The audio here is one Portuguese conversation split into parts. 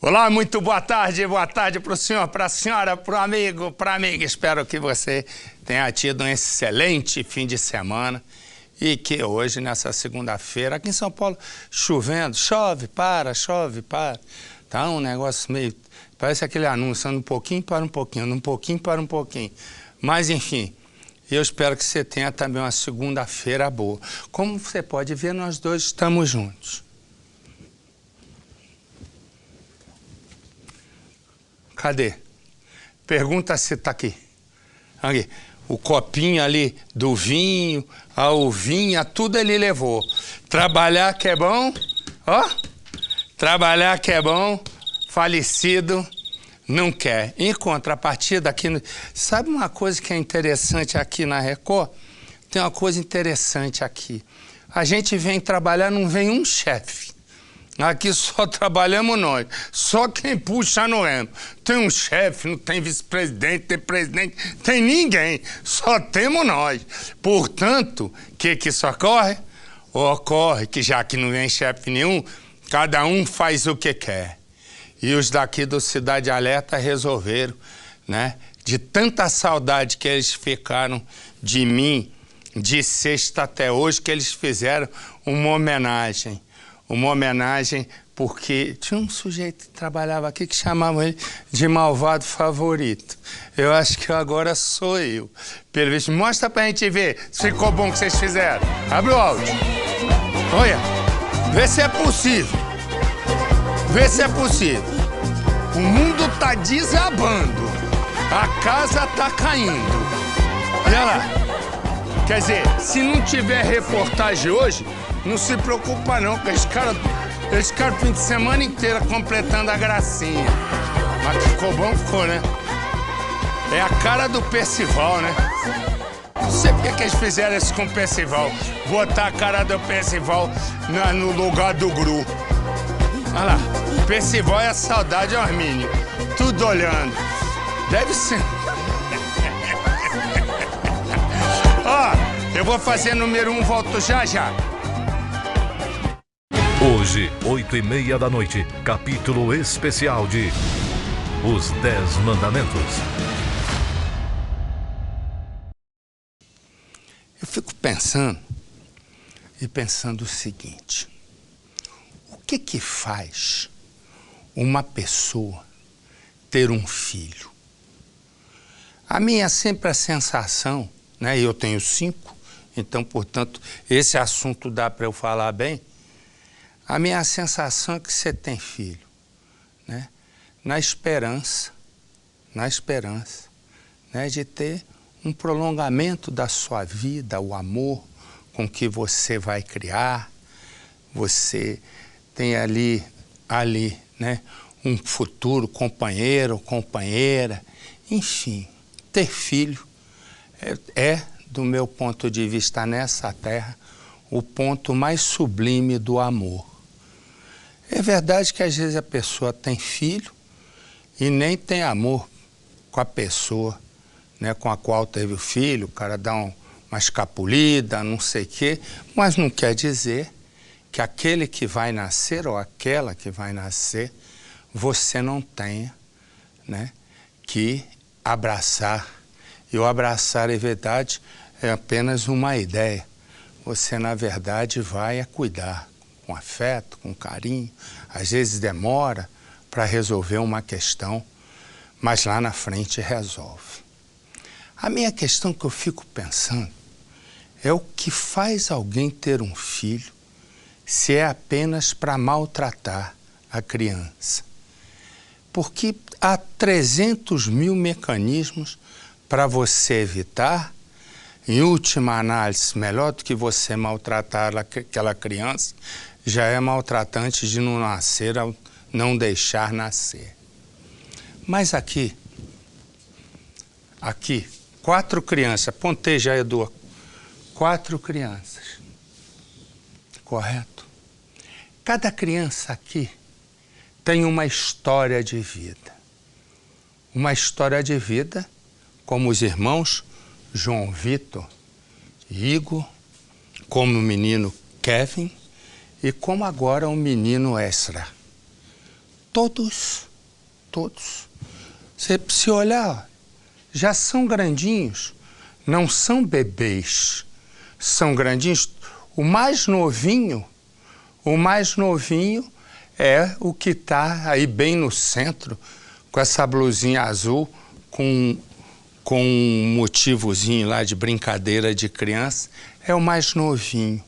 Olá, muito boa tarde para o senhor, para a senhora, para o amigo, para a amiga. Espero que você tenha tido um excelente fim de semana e que hoje, nessa segunda-feira, aqui em São Paulo, chovendo, chove, para. Tá um negócio meio... Parece aquele anúncio, anda um pouquinho, para um pouquinho, anda um pouquinho, para um pouquinho. Mas, enfim, eu espero que você tenha também uma segunda-feira boa. Como você pode ver, nós dois estamos juntos. Cadê? Pergunta se tá aqui. Aqui. O copinho ali do vinho, a uvinha, tudo ele levou. Trabalhar que é bom, ó. Trabalhar que é bom, falecido não quer. Em contrapartida aqui, sabe uma coisa que é interessante aqui na Record? Tem uma coisa interessante aqui. A gente vem trabalhar, não vem um chefe. Aqui só trabalhamos nós, só quem puxa no remo. Tem um chefe, não tem vice-presidente, tem presidente, tem ninguém, só temos nós. Portanto, o que isso ocorre? Ocorre que já que não vem chefe nenhum, cada um faz o que quer. E os daqui do Cidade Alerta resolveram, né? De tanta saudade que eles ficaram de mim, de sexta até hoje, que eles fizeram uma homenagem. Uma homenagem porque tinha um sujeito que trabalhava aqui que chamavam ele de malvado favorito. Eu acho que agora sou eu. Pelo visto, mostra pra gente ver se ficou bom o que vocês fizeram. Abre o áudio. Olha, vê se é possível. Vê se é possível. O mundo tá desabando. A casa tá caindo. Olha lá. Quer dizer, se não tiver reportagem hoje, não se preocupa não, porque eles ficaram o fim de semana inteiro completando a gracinha. Mas que ficou bom, ficou, né? É a cara do Percival, né? Não sei porque que eles fizeram isso com o Percival. Botar a cara do Percival no lugar do Gru. Olha lá, Percival é a saudade, Armínio. Tudo olhando. Deve ser... Ó, eu vou fazer número 1, volto já. Hoje, 8h30 da noite, capítulo especial de Os 10 Mandamentos. Eu fico pensando o seguinte: o que faz uma pessoa ter um filho? A minha é sempre a sensação, né? Eu tenho 5, então, portanto, esse assunto dá para eu falar bem. A minha sensação é que você tem filho, né? Na esperança, né? De ter um prolongamento da sua vida, o amor com que você vai criar. Você tem ali, né? Um futuro companheiro, companheira, enfim. Ter filho do meu ponto de vista nessa terra, o ponto mais sublime do amor. É verdade que às vezes a pessoa tem filho e nem tem amor com a pessoa, né, com a qual teve o filho, o cara dá uma escapulida, não sei o quê, mas não quer dizer que aquele que vai nascer ou aquela que vai nascer, você não tenha, né, que abraçar. E o abraçar, é verdade, é apenas uma ideia. Você, na verdade, vai a cuidar com afeto, com carinho. Às vezes demora para resolver uma questão, mas lá na frente resolve. A minha questão que eu fico pensando é o que faz alguém ter um filho se é apenas para maltratar a criança. Porque há 300 mil mecanismos para você evitar. Em última análise, melhor do que você maltratar aquela criança, já é maltratante de não nascer, não deixar nascer. Mas aqui, 4 crianças, apontei já, Edu, 4 crianças, correto? Cada criança aqui tem uma história de vida. Uma história de vida como os irmãos João Vitor, Igor, como o menino Kevin e como agora o menino Esra. Todos. Você se olhar, já são grandinhos. Não são bebês. São grandinhos. O mais novinho é o que está aí bem no centro, com essa blusinha azul, com um motivozinho lá de brincadeira de criança. É o mais novinho.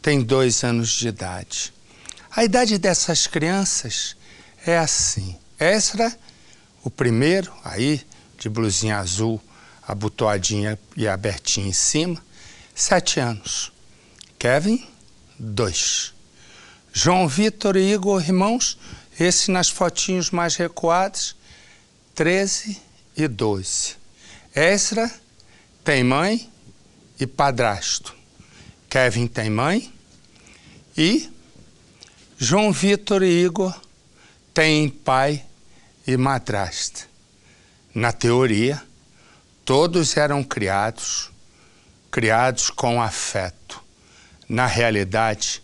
Tem 2 anos de idade. A idade dessas crianças é assim. Ezra, o primeiro, aí, de blusinha azul, abotoadinha e abertinha em cima, 7 anos. Kevin, 2. João Vitor e Igor, irmãos, esse nas fotinhos mais recuados, 13 e 12. Ezra tem mãe e padrasto. Kevin tem mãe e João Vitor e Igor têm pai e madrasta. Na teoria, todos eram criados com afeto. Na realidade,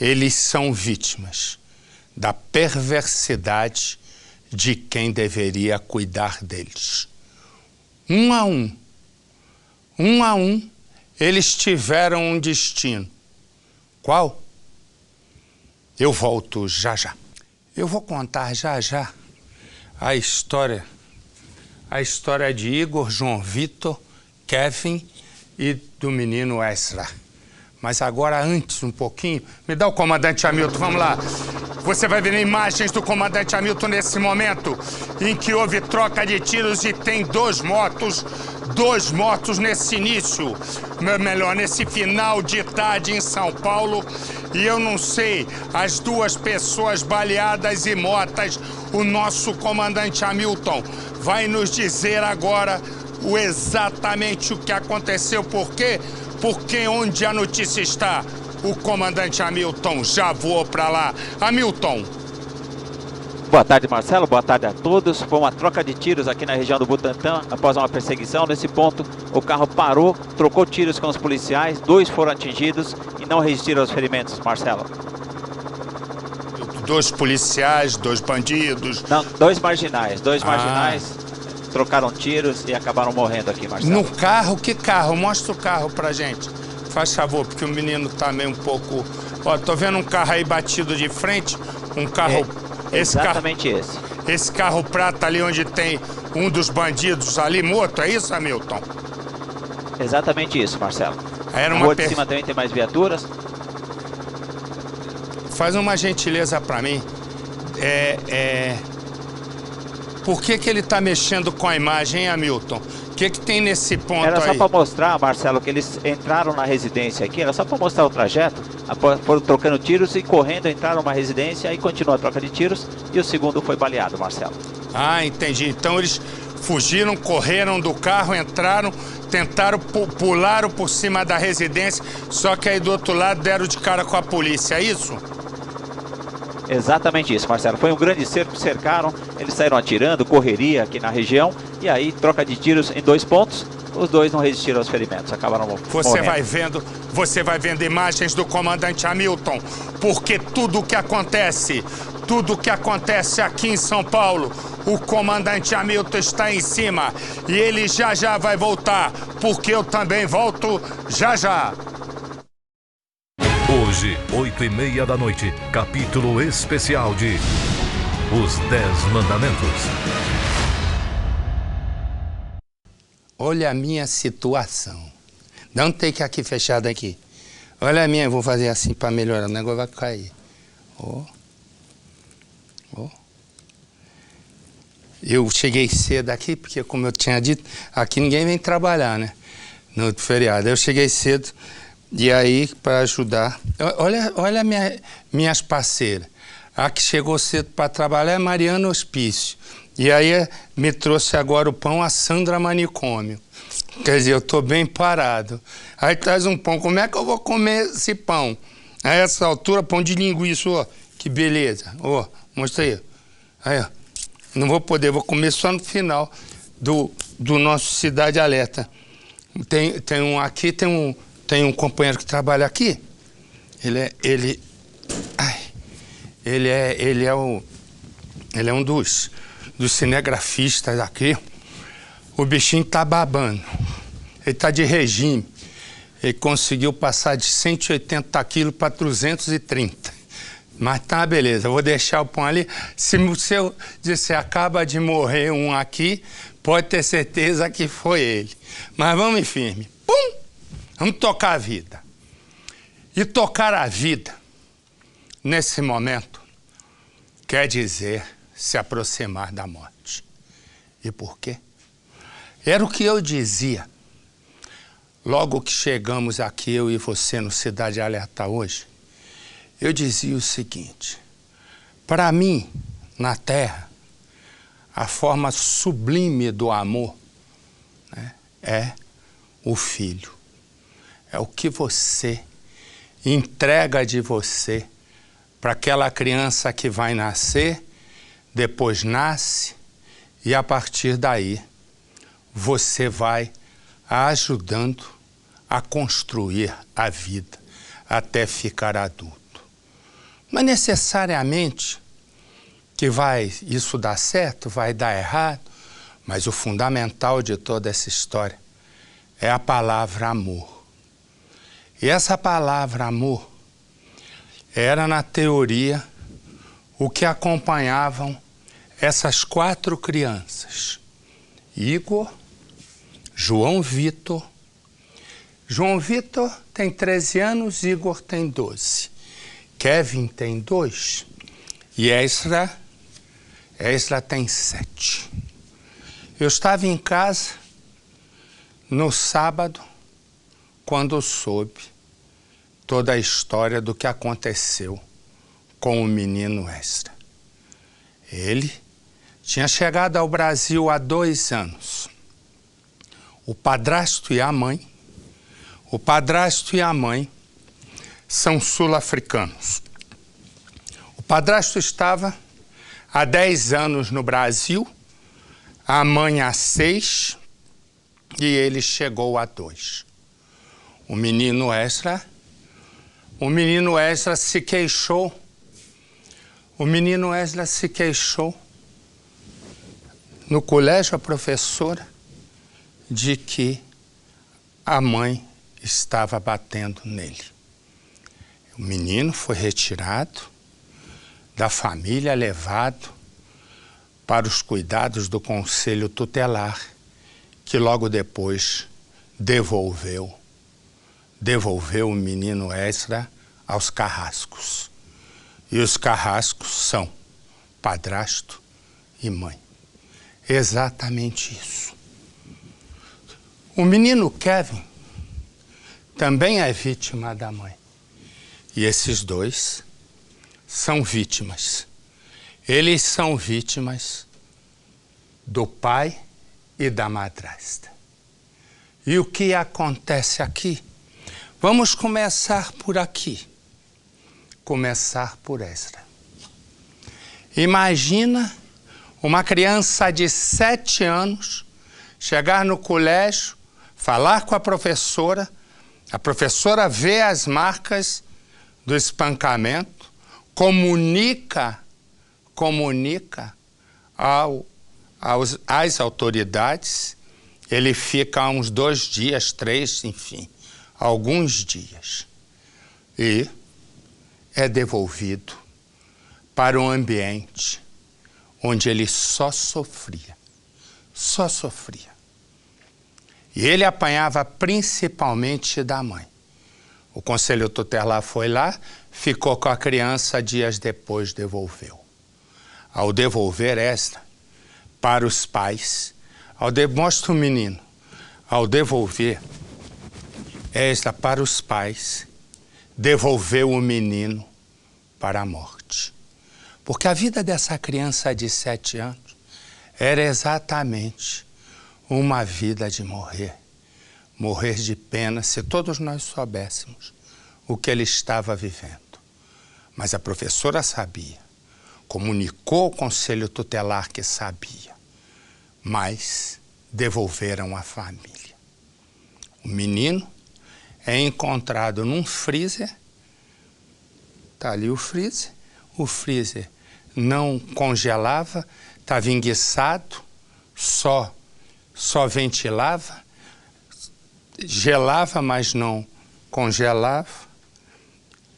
eles são vítimas da perversidade de quem deveria cuidar deles. Um a um, eles tiveram um destino. Qual? Eu volto já já. Eu vou contar já já a história de Igor, João Vitor, Kevin e do menino Ezra. Mas agora, antes um pouquinho, me dá o comandante Hamilton, vamos lá. Você vai ver imagens do comandante Hamilton nesse momento em que houve troca de tiros e tem 2 mortos nesse início, melhor, nesse final de tarde em São Paulo. E eu não sei, as 2 pessoas baleadas e mortas, o nosso comandante Hamilton vai nos dizer agora exatamente o que aconteceu, por quê? Porque onde a notícia está, o comandante Hamilton já voou para lá. Hamilton. Boa tarde, Marcelo. Boa tarde a todos. Foi uma troca de tiros aqui na região do Butantã, após uma perseguição. Nesse ponto, o carro parou, trocou tiros com os policiais, 2 foram atingidos e não resistiram aos ferimentos, Marcelo. 2 policiais, 2 bandidos? Não, 2 marginais. 2 marginais trocaram tiros e acabaram morrendo aqui, Marcelo. No carro? Que carro? Mostra o carro pra gente. Faz favor, porque o menino tá meio um pouco... Ó, tô vendo um carro aí batido de frente, um carro... Exatamente esse. Esse carro prata ali onde tem um dos bandidos ali morto, é isso, Hamilton? Exatamente isso, Marcelo. Era uma rua de cima também tem mais viaturas. Faz uma gentileza pra mim. Por que ele tá mexendo com a imagem, hein, Hamilton? O que tem nesse ponto aí? Era só para mostrar, Marcelo, que eles entraram na residência aqui, era só para mostrar o trajeto. Foram trocando tiros e correndo, entraram numa residência, aí continuou a troca de tiros e o segundo foi baleado, Marcelo. Ah, entendi. Então eles fugiram, correram do carro, entraram, tentaram, pularam por cima da residência, só que aí do outro lado deram de cara com a polícia, é isso? Exatamente isso, Marcelo. Foi um grande cerco, cercaram, eles saíram atirando, correria aqui na região, e aí troca de tiros em 2 pontos, os 2 não resistiram aos ferimentos, acabaram morrendo. Você vai vendo imagens do comandante Hamilton, porque tudo o que acontece aqui em São Paulo, o comandante Hamilton está em cima, e ele já já vai voltar, porque eu também volto já já. Hoje, 8h30 da noite, capítulo especial de Os 10 Mandamentos. Olha a minha situação. Dá um take aqui fechado aqui. Olha a minha, eu vou fazer assim para melhorar, o negócio vai cair. Eu cheguei cedo aqui, porque como eu tinha dito, aqui ninguém vem trabalhar, né? No feriado. Eu cheguei cedo. E aí, para ajudar, olha minhas parceiras. A que chegou cedo para trabalhar é Mariana Hospício. E aí me trouxe agora o pão a Sandra Manicômio. Quer dizer, eu estou bem parado. Aí traz um pão. Como é que eu vou comer esse pão? A essa altura, pão de linguiça, ó. Que beleza. Ó, mostra aí. Aí, ó. Não vou poder, vou comer só no final do nosso Cidade Alerta. Tem um companheiro que trabalha aqui, ele é Ele é um dos cinegrafistas aqui. O bichinho tá babando. Ele tá de regime. Ele conseguiu passar de 180 quilos para 330. Mas tá, beleza. Eu vou deixar o pão ali. Se eu disser acaba de morrer um aqui, pode ter certeza que foi ele. Mas vamos em firme. Pum! Vamos tocar a vida. E tocar a vida, nesse momento, quer dizer se aproximar da morte. E por quê? Era o que eu dizia. Logo que chegamos aqui, eu e você, no Cidade Alerta hoje, eu dizia o seguinte: para mim, na Terra, a forma sublime do amor, né, é o filho. É o que você entrega de você para aquela criança que vai nascer, depois nasce, e a partir daí você vai ajudando a construir a vida até ficar adulto. Não é necessariamente que vai isso dar certo, vai dar errado, mas o fundamental de toda essa história é a palavra amor. E essa palavra amor era, na teoria, o que acompanhavam essas 4 crianças: Igor, João Vitor. João Vitor tem 13 anos, Igor tem 12. Kevin tem 2 e Ezra tem 7. Eu estava em casa no sábado quando soube toda a história do que aconteceu com o menino Ezra. Ele tinha chegado ao Brasil há 2 anos. O padrasto e a mãe são sul-africanos. O padrasto estava há 10 anos no Brasil, a mãe há 6 e ele chegou há 2. O menino Ezra se queixou. No colégio, a professora, de que a mãe estava batendo nele. O menino foi retirado da família, levado para os cuidados do conselho tutelar, que logo depois devolveu o menino Ezra aos carrascos. E os carrascos são padrasto e mãe. Exatamente isso. O menino Kevin também é vítima da mãe. E esses 2 são vítimas. Eles são vítimas do pai e da madrasta. E o que acontece aqui? Vamos começar por aqui. Começar por Ezra. Imagina uma criança de 7 anos chegar no colégio, falar com a professora vê as marcas do espancamento, comunica às autoridades. Ele fica uns 2 dias, 3, enfim, alguns dias. E é devolvido para um ambiente onde ele só sofria. E ele apanhava principalmente da mãe. O conselho tutelar foi lá, ficou com a criança, dias depois devolveu. Ao devolver esta para os pais, mostra o menino, ao devolver esta para os pais, devolveu o menino para a morte. Porque a vida dessa criança de 7 anos era exatamente uma vida de morrer de pena, se todos nós soubéssemos o que ele estava vivendo. Mas a professora sabia, comunicou ao conselho tutelar que sabia, mas devolveram à família. O menino é encontrado num freezer, está ali o freezer não congelava, estava enguiçado, só ventilava, gelava, mas não congelava.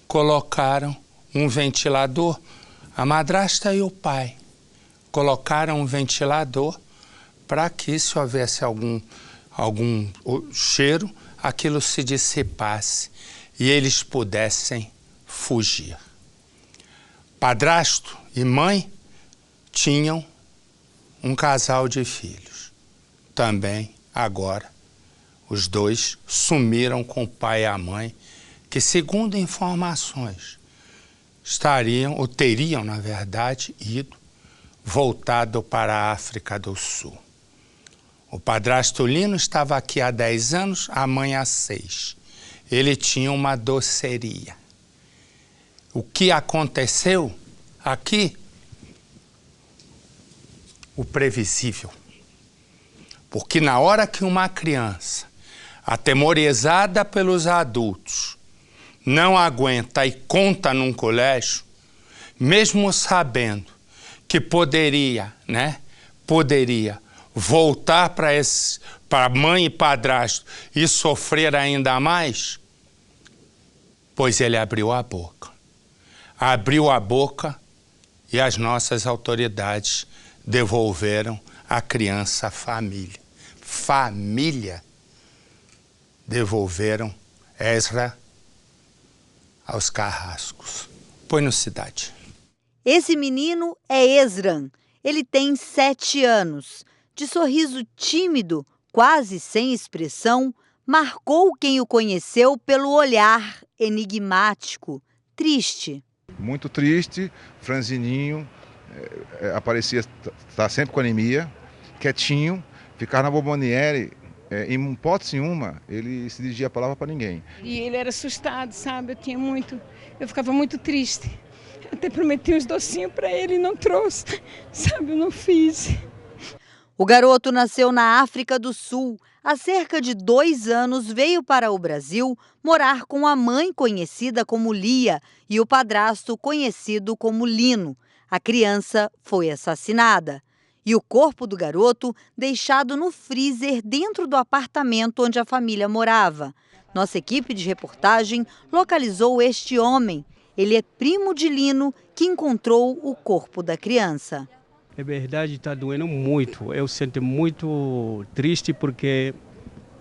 Colocaram um ventilador, a madrasta e o pai colocaram um ventilador para que, se houvesse algum cheiro, aquilo se dissipasse e eles pudessem fugir. Padrasto e mãe tinham um casal de filhos. Também, agora, os dois sumiram com o pai e a mãe, que, segundo informações, estariam, ou teriam, na verdade, voltado para a África do Sul. O padrasto Lino estava aqui há 10 anos, a mãe há 6. Ele tinha uma doceria. O que aconteceu aqui? O previsível. Porque na hora que uma criança, atemorizada pelos adultos, não aguenta e conta num colégio, mesmo sabendo que poderia voltar para mãe e padrasto e sofrer ainda mais, pois ele abriu a boca. Abriu a boca e as nossas autoridades devolveram a criança à família. Família. Devolveram Ezra aos carrascos. Põe no Cidade. Esse menino é Ezran. Ele tem 7 anos. De sorriso tímido, quase sem expressão, marcou quem o conheceu pelo olhar enigmático, triste. Muito triste, franzininho, aparecia, tá sempre com anemia, quietinho, ficar na bomboniere, em hipótese nenhuma, ele se dirigia a palavra para ninguém. E ele era assustado, sabe? Eu ficava muito triste. Até prometi uns docinhos para ele e não trouxe, sabe? Eu não fiz. O garoto nasceu na África do Sul. Há cerca de 2 anos veio para o Brasil morar com a mãe conhecida como Lia e o padrasto conhecido como Lino. A criança foi assassinada. E o corpo do garoto deixado no freezer dentro do apartamento onde a família morava. Nossa equipe de reportagem localizou este homem. Ele é primo de Lino, que encontrou o corpo da criança. É verdade, está doendo muito. Eu sinto muito triste porque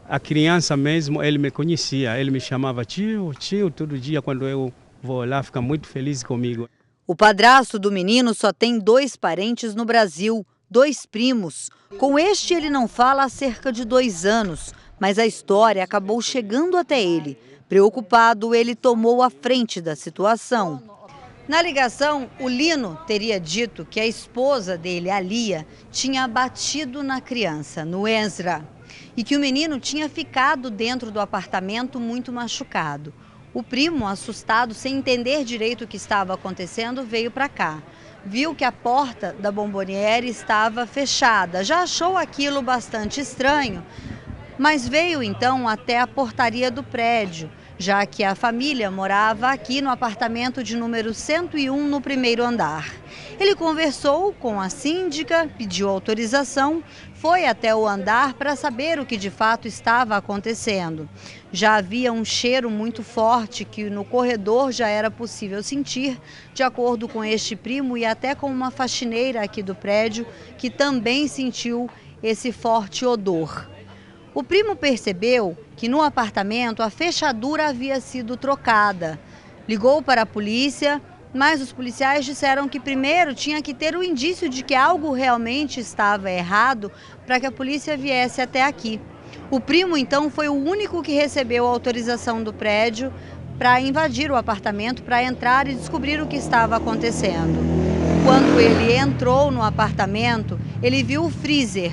a criança mesmo, ele me conhecia. Ele me chamava tio, todo dia. Quando eu vou lá, fica muito feliz comigo. O padrasto do menino só tem 2 parentes no Brasil, 2 primos. Com este ele não fala há cerca de 2 anos, mas a história acabou chegando até ele. Preocupado, ele tomou a frente da situação. Na ligação, o Lino teria dito que a esposa dele, a Lia, tinha batido na criança, no Ezra, e que o menino tinha ficado dentro do apartamento muito machucado. O primo, assustado, sem entender direito o que estava acontecendo, veio para cá. Viu que a porta da bomboniere estava fechada, já achou aquilo bastante estranho, mas veio então até a portaria do prédio, já que a família morava aqui no apartamento de número 101, no 1º andar. Ele conversou com a síndica, pediu autorização, foi até o andar para saber o que de fato estava acontecendo. Já havia um cheiro muito forte que no corredor já era possível sentir, de acordo com este primo e até com uma faxineira aqui do prédio, que também sentiu esse forte odor. O primo percebeu que no apartamento a fechadura havia sido trocada. Ligou para a polícia, mas os policiais disseram que primeiro tinha que ter o indício de que algo realmente estava errado para que a polícia viesse até aqui. O primo, então, foi o único que recebeu a autorização do prédio para invadir o apartamento, para entrar e descobrir o que estava acontecendo. Quando ele entrou no apartamento, ele viu o freezer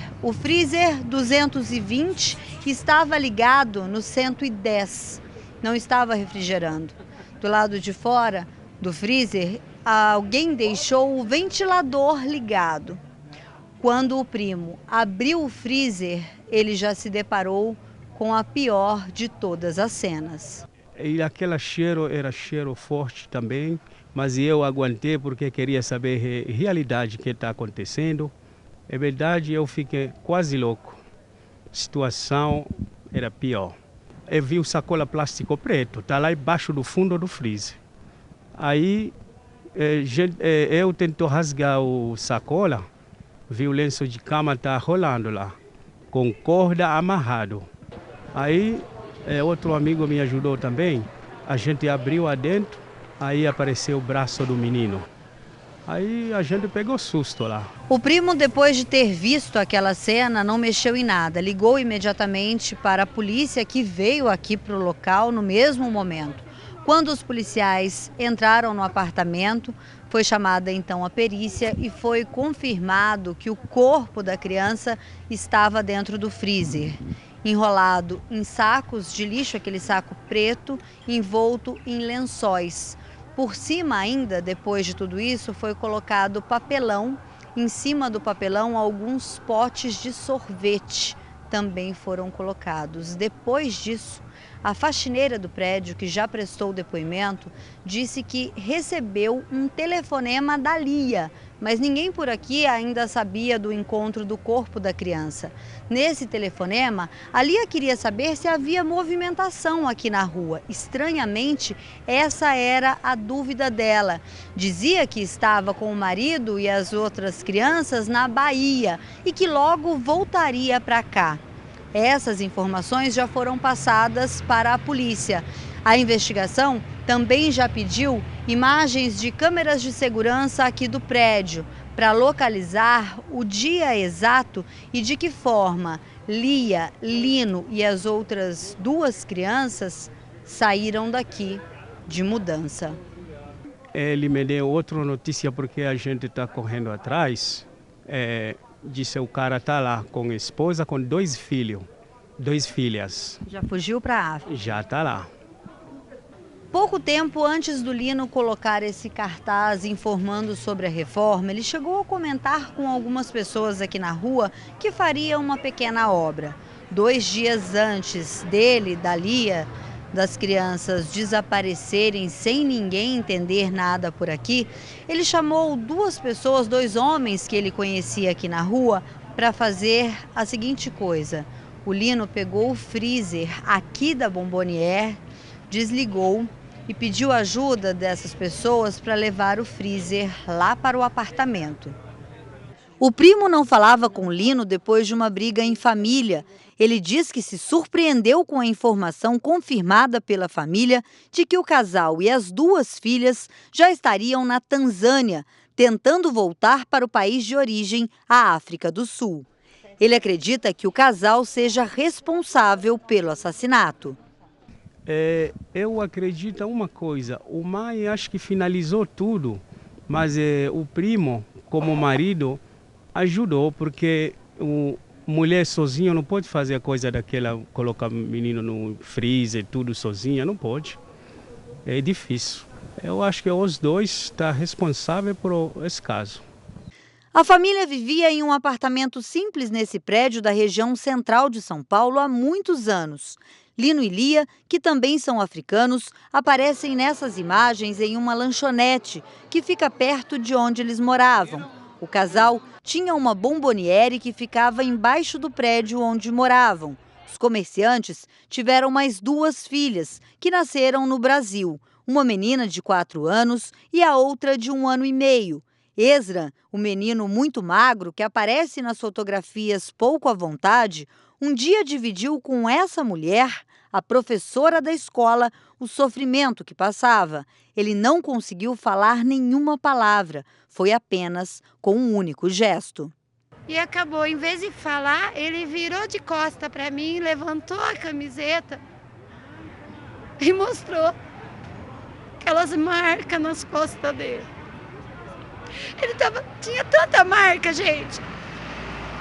220 estava ligado no 110, não estava refrigerando. Do lado de fora do freezer, alguém deixou o ventilador ligado. Quando o primo abriu o freezer, ele já se deparou com a pior de todas as cenas. E aquele cheiro era cheiro forte também, mas eu aguentei porque queria saber a realidade que está acontecendo. É verdade, eu fiquei quase louco. A situação era pior. Eu vi o sacola plástico preto, está lá embaixo do fundo do freezer. Aí eu tento rasgar o sacola, vi o lenço de cama tá rolando lá, com corda amarrado. Aí outro amigo me ajudou também, a gente abriu adentro, aí apareceu o braço do menino. Aí a gente pegou susto lá. O primo, depois de ter visto aquela cena, não mexeu em nada. Ligou imediatamente para a polícia, que veio aqui para o local no mesmo momento. Quando os policiais entraram no apartamento, foi chamada então a perícia e foi confirmado que o corpo da criança estava dentro do freezer, enrolado em sacos de lixo, aquele saco preto, envolto em lençóis. Por cima ainda, depois de tudo isso, foi colocado papelão. Em cima do papelão, alguns potes de sorvete também foram colocados. Depois disso, a faxineira do prédio, que já prestou depoimento, disse que recebeu um telefonema da Lia, mas ninguém por aqui ainda sabia do encontro do corpo da criança. Nesse telefonema, a Lia queria saber se havia movimentação aqui na rua. Estranhamente, essa era a dúvida dela. Dizia que estava com o marido e as outras crianças na Bahia e que logo voltaria para cá. Essas informações já foram passadas para a polícia. A investigação também já pediu imagens de câmeras de segurança aqui do prédio para localizar o dia exato e de que forma Lia, Lino e as outras duas crianças saíram daqui de mudança. Ele me deu outra notícia porque a gente está correndo atrás. Disse o cara está lá com a esposa, com 2 filhos, 2 filhas. Já fugiu para a África? Já está lá. Pouco tempo antes do Lino colocar esse cartaz informando sobre a reforma, ele chegou a comentar com algumas pessoas aqui na rua que faria uma pequena obra. 2 dias antes dele, da Lia, das crianças desaparecerem sem ninguém entender nada por aqui, ele chamou 2 pessoas, 2 homens que ele conhecia aqui na rua, para fazer a seguinte coisa. O Lino pegou o freezer aqui da Bomboniere, desligou e pediu ajuda dessas pessoas para levar o freezer lá para o apartamento. O primo não falava com Lino depois de uma briga em família. Ele diz que se surpreendeu com a informação confirmada pela família de que o casal e as 2 filhas já estariam na Tanzânia, tentando voltar para o país de origem, a África do Sul. Ele acredita que o casal seja responsável pelo assassinato. Eu acredito uma coisa, o mãe acho que finalizou tudo, mas o primo, como marido, ajudou, porque mulher sozinha não pode fazer a coisa daquela, colocar o menino no freezer, tudo sozinha, não pode. É difícil. Eu acho que os 2 estão responsáveis por esse caso. A família vivia em um apartamento simples nesse prédio da região central de São Paulo há muitos anos. Lino e Lia, que também são africanos, aparecem nessas imagens em uma lanchonete que fica perto de onde eles moravam. O casal tinha uma bomboniere que ficava embaixo do prédio onde moravam. Os comerciantes tiveram mais 2 filhas, que nasceram no Brasil. Uma menina de 4 anos e a outra de 1 ano e meio. Ezra, o menino muito magro que aparece nas fotografias pouco à vontade, um dia dividiu com essa mulher, a professora da escola, o sofrimento que passava. Ele não conseguiu falar nenhuma palavra, foi apenas com um único gesto. E acabou, em vez de falar, ele virou de costa para mim, levantou a camiseta e mostrou aquelas marcas nas costas dele. Ele tinha tanta marca, gente,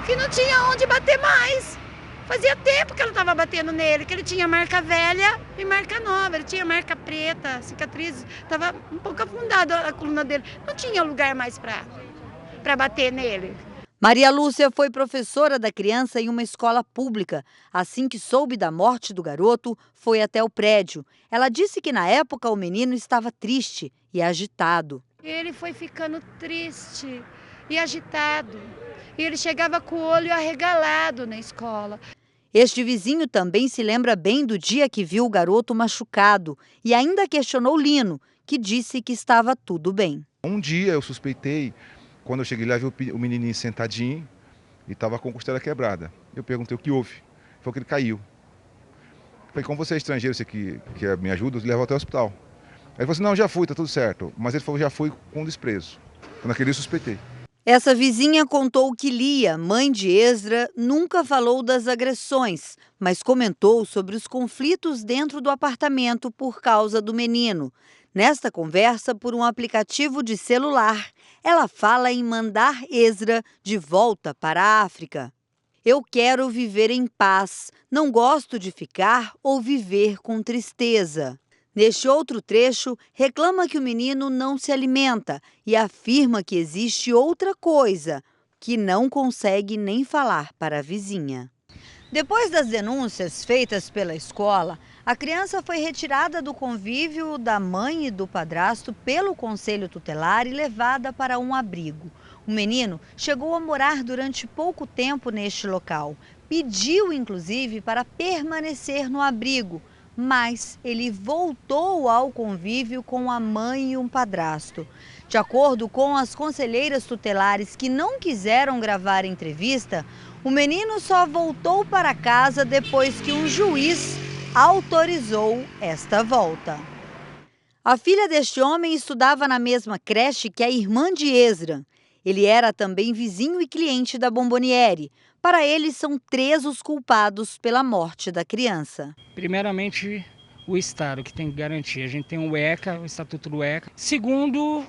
que não tinha onde bater mais. Fazia tempo que ela estava batendo nele, que ele tinha marca velha e marca nova. Ele tinha marca preta, cicatriz, estava um pouco afundada a coluna dele. Não tinha lugar mais para bater nele. Maria Lúcia foi professora da criança em uma escola pública. Assim que soube da morte do garoto, foi até o prédio. Ela disse que na época o menino estava triste e agitado. Ele foi ficando triste e agitado. E ele chegava com o olho arregalado na escola. Este vizinho também se lembra bem do dia que viu o garoto machucado e ainda questionou Lino, que disse que estava tudo bem. Um dia eu suspeitei, quando eu cheguei lá, vi o menininho sentadinho e estava com a costela quebrada. Eu perguntei o que houve. Foi que ele caiu. Falei, como você é estrangeiro, você que me ajuda, eu levo até o hospital. Ele falou assim, não, já fui, tá tudo certo. Mas ele falou, já fui com desprezo. Naquele eu suspeitei. Essa vizinha contou que Lia, mãe de Ezra, nunca falou das agressões, mas comentou sobre os conflitos dentro do apartamento por causa do menino. Nesta conversa, por um aplicativo de celular, ela fala em mandar Ezra de volta para a África. Eu quero viver em paz, não gosto de ficar ou viver com tristeza. Neste outro trecho, reclama que o menino não se alimenta e afirma que existe outra coisa, que não consegue nem falar para a vizinha. Depois das denúncias feitas pela escola, a criança foi retirada do convívio da mãe e do padrasto pelo conselho tutelar e levada para um abrigo. O menino chegou a morar durante pouco tempo neste local. Pediu, inclusive, para permanecer no abrigo, mas ele voltou ao convívio com a mãe e um padrasto. De acordo com as conselheiras tutelares que não quiseram gravar a entrevista, o menino só voltou para casa depois que um juiz autorizou esta volta. A filha deste homem estudava na mesma creche que a irmã de Ezra. Ele era também vizinho e cliente da Bomboniere. Para ele, são 3 os culpados pela morte da criança. Primeiramente, o Estado, que tem que garantir. A gente tem o ECA, o Estatuto do ECA. Segundo,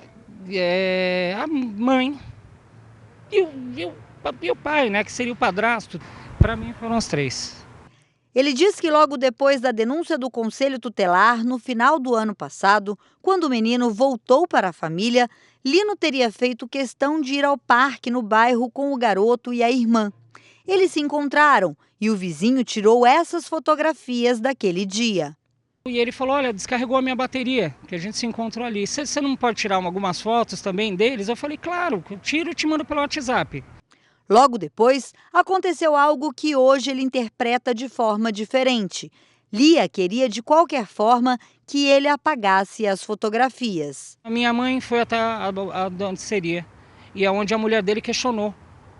a mãe e o pai, né, que seria o padrasto. Para mim, foram os 3. Ele diz que logo depois da denúncia do Conselho Tutelar, no final do ano passado, quando o menino voltou para a família, Lino teria feito questão de ir ao parque no bairro com o garoto e a irmã. Eles se encontraram e o vizinho tirou essas fotografias daquele dia. E ele falou, olha, descarregou a minha bateria, que a gente se encontrou ali. Você não pode tirar algumas fotos também deles? Eu falei, claro, eu tiro e te mando pelo WhatsApp. Logo depois, aconteceu algo que hoje ele interpreta de forma diferente. Lia queria, de qualquer forma, que ele apagasse as fotografias. A minha mãe foi até a danceria e é onde a mulher dele questionou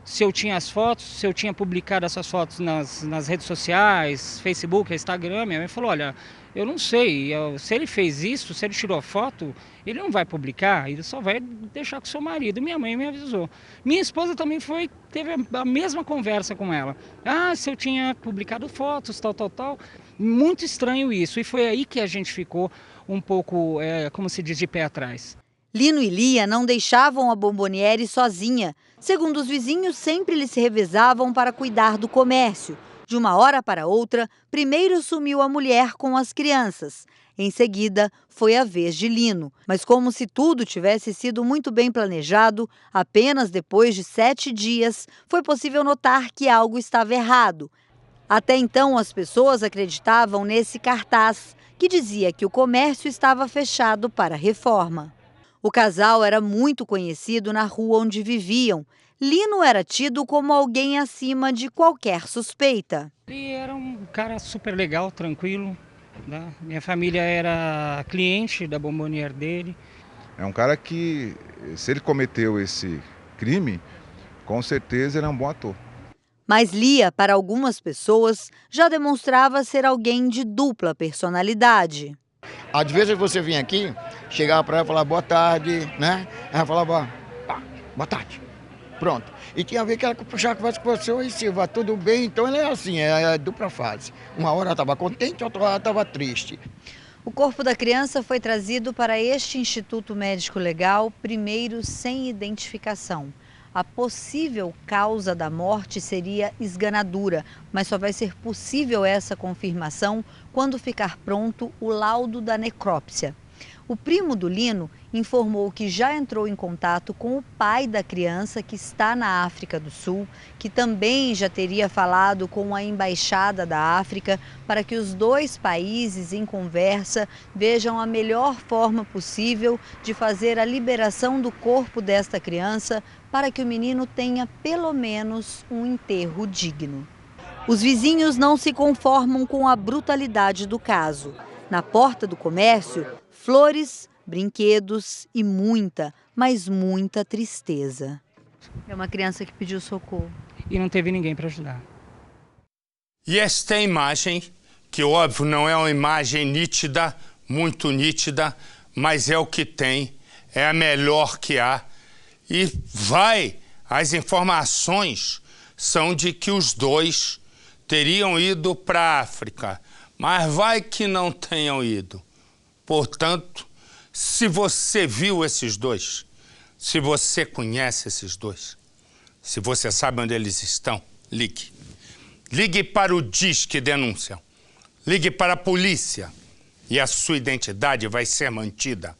se eu tinha as fotos, se eu tinha publicado essas fotos nas redes sociais, Facebook, Instagram. Minha mãe falou, olha, eu não sei, se ele fez isso, se ele tirou a foto, ele não vai publicar, ele só vai deixar com seu marido. Minha mãe me avisou. Minha esposa também teve a mesma conversa com ela. Ah, se eu tinha publicado fotos, tal. Muito estranho isso. E foi aí que a gente ficou um pouco, como se diz, de pé atrás. Lino e Lia não deixavam a Bomboniere sozinha. Segundo os vizinhos, sempre eles se revezavam para cuidar do comércio. De uma hora para outra, primeiro sumiu a mulher com as crianças. Em seguida, foi a vez de Lino. Mas como se tudo tivesse sido muito bem planejado, apenas depois de 7 dias foi possível notar que algo estava errado. Até então, as pessoas acreditavam nesse cartaz, que dizia que o comércio estava fechado para reforma. O casal era muito conhecido na rua onde viviam. Lino era tido como alguém acima de qualquer suspeita. Ele era um cara super legal, tranquilo. Né? Minha família era cliente da Bomboniere dele. É um cara que, se ele cometeu esse crime, com certeza ele é um bom ator. Mas Lia, para algumas pessoas, já demonstrava ser alguém de dupla personalidade. Às vezes você vinha aqui, chegava para ela e falava boa tarde, né? Ela falava, boa tarde. Pronto. E tinha a ver que ela puxava a conversa com você, oi Silva, tudo bem? Então ele é assim, é dupla fase. Uma hora ela estava contente, outra hora ela estava triste. O corpo da criança foi trazido para este Instituto Médico Legal, primeiro sem identificação. A possível causa da morte seria esganadura, mas só vai ser possível essa confirmação quando ficar pronto o laudo da necrópsia. O primo do Lino informou que já entrou em contato com o pai da criança que está na África do Sul, que também já teria falado com a Embaixada da África para que os dois países, em conversa, vejam a melhor forma possível de fazer a liberação do corpo desta criança para que o menino tenha pelo menos um enterro digno. Os vizinhos não se conformam com a brutalidade do caso. Na porta do comércio, flores, brinquedos e muita, mas muita tristeza. É uma criança que pediu socorro. E não teve ninguém para ajudar. E esta imagem, que óbvio não é uma imagem nítida, muito nítida, mas é o que tem, é a melhor que há. E as informações são de que os dois teriam ido para a África, mas vai que não tenham ido. Portanto, se você viu esses dois, se você conhece esses dois, se você sabe onde eles estão, ligue. Ligue para o Disque Denúncia. Ligue para a polícia e a sua identidade vai ser mantida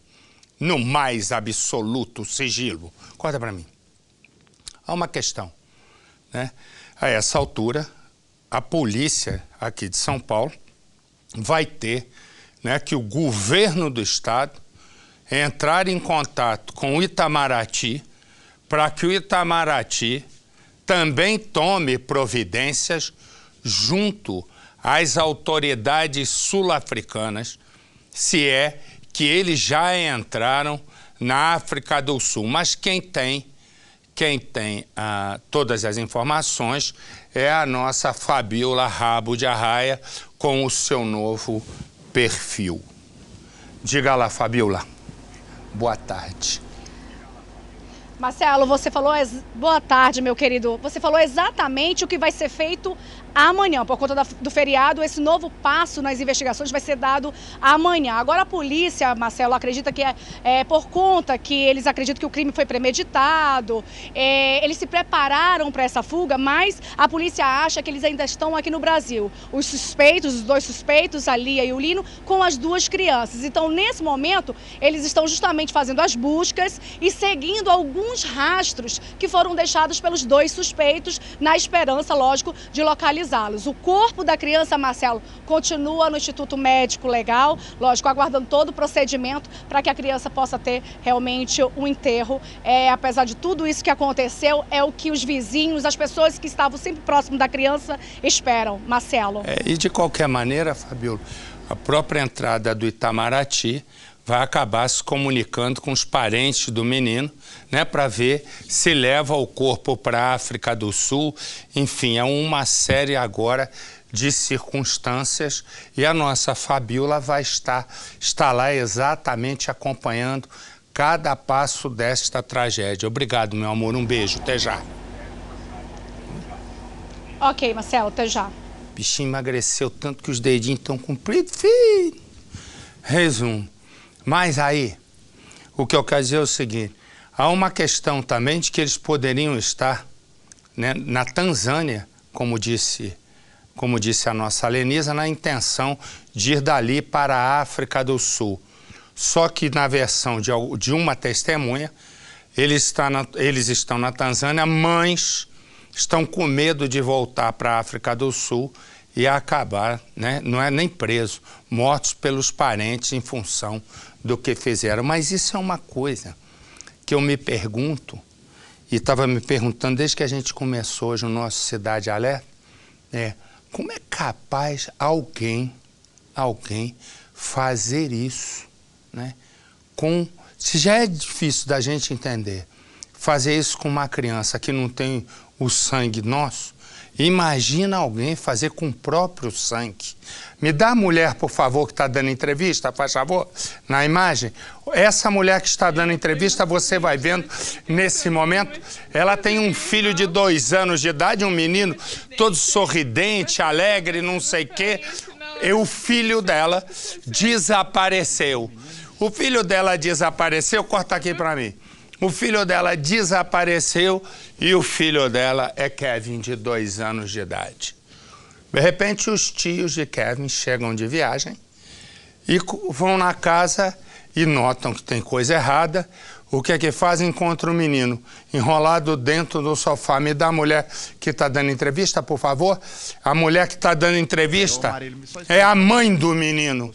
no mais absoluto sigilo. Corta para mim. Há uma questão, né? A essa altura, a polícia aqui de São Paulo vai ter, né, que o governo do estado entrar em contato com o Itamaraty para que o Itamaraty também tome providências junto às autoridades sul-africanas, se é que eles já entraram na África do Sul. Mas quem tem todas as informações é a nossa Fabiola Rabo de Arraia com o seu novo perfil. Diga lá, Fabiola. Boa tarde. Marcelo, você falou... Boa tarde, meu querido. Você falou exatamente o que vai ser feito amanhã. Por conta do feriado, esse novo passo nas investigações vai ser dado amanhã. Agora a polícia, Marcelo, acredita que por conta que eles acreditam que o crime foi premeditado, eles se prepararam para essa fuga, mas a polícia acha que eles ainda estão aqui no Brasil. Os dois suspeitos, a Lia e o Lino, com as duas crianças. Então, nesse momento, eles estão justamente fazendo as buscas e seguindo alguns rastros que foram deixados pelos dois suspeitos, na esperança, lógico, de localizá-los. O corpo da criança, Marcelo, continua no Instituto Médico Legal, lógico, aguardando todo o procedimento para que a criança possa ter realmente um enterro. Apesar de tudo isso que aconteceu, é o que os vizinhos, as pessoas que estavam sempre próximo da criança esperam, Marcelo. E de qualquer maneira, Fabiola, a própria entrada do Itamaraty vai acabar se comunicando com os parentes do menino, né, para ver se leva o corpo para a África do Sul. Enfim, é uma série agora de circunstâncias e a nossa Fabiola vai estar lá exatamente acompanhando cada passo desta tragédia. Obrigado, meu amor. Um beijo. Até já. Ok, Marcelo. Até já. O bichinho emagreceu tanto que os dedinhos estão compridos, filho. Resumo. Mas aí, o que eu quero dizer é o seguinte, há uma questão também de que eles poderiam estar, né, na Tanzânia, como disse a nossa Lenisa, na intenção de ir dali para a África do Sul. Só que na versão de uma testemunha, eles estão na Tanzânia, mães estão com medo de voltar para a África do Sul e acabar, né, não é nem preso, mortos pelos parentes em função do que fizeram. Mas isso é uma coisa que eu me pergunto, e estava me perguntando desde que a gente começou hoje o nosso Cidade Alerta, como é capaz alguém fazer isso, né? Se já é difícil da gente entender, fazer isso com uma criança que não tem o sangue nosso, imagina alguém fazer com o próprio sangue. Me dá a mulher, por favor, que está dando entrevista, faz favor, na imagem. Essa mulher que está dando entrevista, você vai vendo nesse momento, ela tem um filho de 2 anos de idade, um menino todo sorridente, alegre, não sei o quê. E o filho dela desapareceu. O filho dela desapareceu, corta aqui para mim. O filho dela desapareceu e o filho dela é Kevin, de 2 anos de idade. De repente, os tios de Kevin chegam de viagem e vão na casa e notam que tem coisa errada, o que é que fazem? Encontram o menino enrolado dentro do sofá. Me dá a mulher que está dando entrevista, por favor. A mulher que está dando entrevista é a mãe do menino.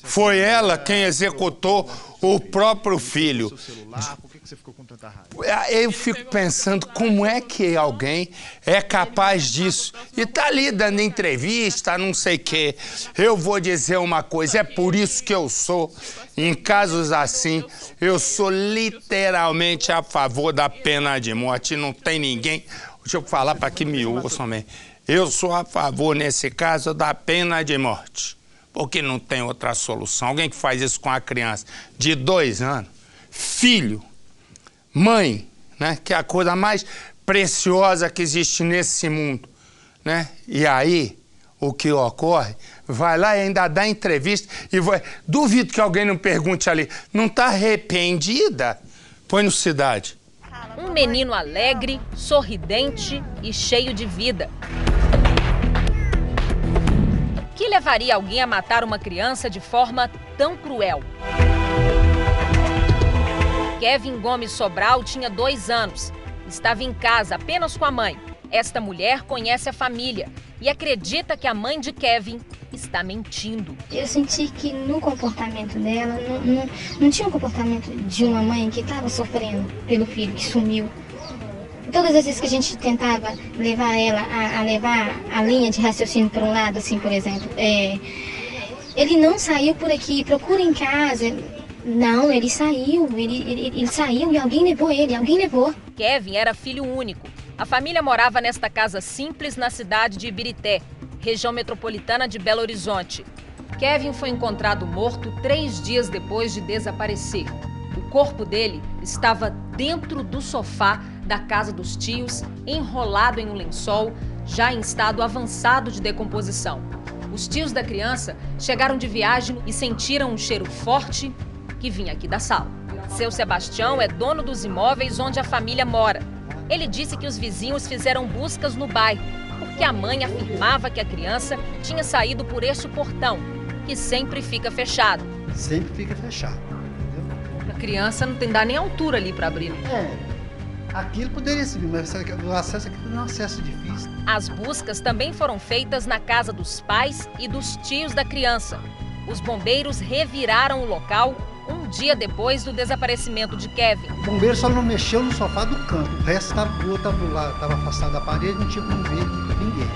Foi ela quem executou o próprio filho. Por que você ficou com tanta raiva? Eu fico pensando como é que alguém é capaz disso. E está ali dando entrevista, não sei o quê. Eu vou dizer uma coisa, é por isso que eu sou, em casos assim, eu sou literalmente a favor da pena de morte. Não tem ninguém, deixa eu falar para que me ouçam bem. Eu sou a favor, nesse caso, da pena de morte. Porque não tem outra solução. Alguém que faz isso com a criança de 2 anos, filho, mãe, né, que é a coisa mais preciosa que existe nesse mundo, né? E aí, o que ocorre, vai lá e ainda dá entrevista e vai... Duvido que alguém não pergunte ali, não está arrependida? Põe no Cidade. Um menino alegre, sorridente e cheio de vida. Que levaria alguém a matar uma criança de forma tão cruel? Kevin Gomes Sobral tinha 2 anos. Estava em casa apenas com a mãe. Esta mulher conhece a família e acredita que a mãe de Kevin está mentindo. Eu senti que no comportamento dela não tinha um comportamento de uma mãe que estava sofrendo pelo filho que sumiu. Todas as vezes que a gente tentava levar ela a levar a linha de raciocínio para um lado, assim, por exemplo, ele não saiu por aqui, procura em casa. Não, ele saiu e alguém levou ele, alguém levou. Kevin era filho único. A família morava nesta casa simples na cidade de Ibirité, região metropolitana de Belo Horizonte. Kevin foi encontrado morto 3 dias depois de desaparecer. O corpo dele estava dentro do sofá da casa dos tios, enrolado em um lençol, já em estado avançado de decomposição. Os tios da criança chegaram de viagem e sentiram um cheiro forte que vinha aqui da sala. Seu Sebastião é dono dos imóveis onde a família mora. Ele disse que os vizinhos fizeram buscas no bairro, porque a mãe afirmava que a criança tinha saído por este portão, que sempre fica fechado. Sempre fica fechado, entendeu? A criança não tem dar nem altura ali para abrir. Aquilo poderia subir, mas o acesso aqui é um acesso difícil. As buscas também foram feitas na casa dos pais e dos tios da criança. Os bombeiros reviraram o local um dia depois do desaparecimento de Kevin. O bombeiro só não mexeu no sofá do canto, o resto estava afastado da parede, não tinha como ver ninguém.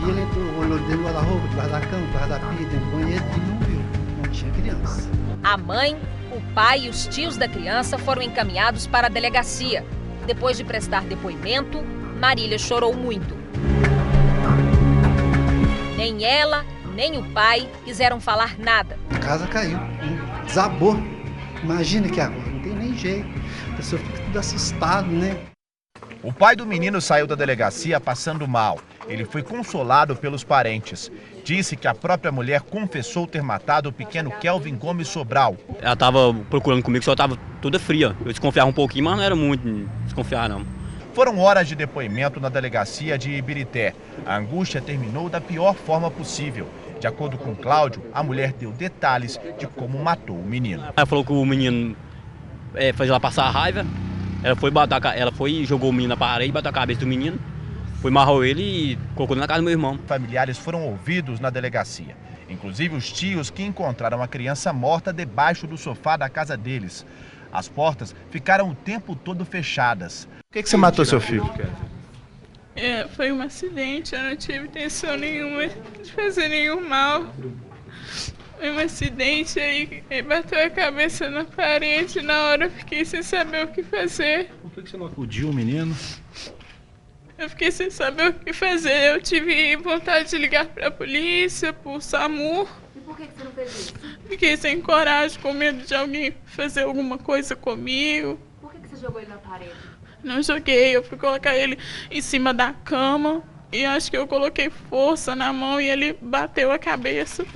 E ele entrou, olhou dentro do guarda-roupa, debaixo da cama, debaixo da pia, dentro do banheiro e não viu, não tinha criança. A mãe, o pai e os tios da criança foram encaminhados para a delegacia. Depois de prestar depoimento, Marília chorou muito. Nem ela, nem o pai quiseram falar nada. A casa caiu, desabou. Imagina que agora não tem nem jeito. A pessoa fica tudo assustado, né? O pai do menino saiu da delegacia passando mal. Ele foi consolado pelos parentes. Disse que a própria mulher confessou ter matado o pequeno Kelvin Gomes Sobral. Ela estava procurando comigo, só estava toda fria. Eu desconfiava um pouquinho, mas não era muito desconfiar, não. Foram horas de depoimento na delegacia de Ibirité. A angústia terminou da pior forma possível. De acordo com Cláudio, a mulher deu detalhes de como matou o menino. Ela falou que o menino fez ela passar a raiva. Ela foi e jogou o menino na parede, bateu a cabeça do menino. Foi, amarrou ele e colocou na casa do meu irmão. Familiares foram ouvidos na delegacia. Inclusive os tios que encontraram a criança morta debaixo do sofá da casa deles. As portas ficaram o tempo todo fechadas. Por que você matou seu filho? Foi um acidente, eu não tive intenção nenhuma de fazer nenhum mal. Foi um acidente aí, ele bateu a cabeça na parede, na hora eu fiquei sem saber o que fazer. Por que você não acudiu o menino? Eu fiquei sem saber o que fazer, eu tive vontade de ligar para a polícia, pro SAMU. E por que você não fez isso? Fiquei sem coragem, com medo de alguém fazer alguma coisa comigo. Por que você jogou ele na parede? Não joguei, eu fui colocar ele em cima da cama e acho que eu coloquei força na mão e ele bateu a cabeça.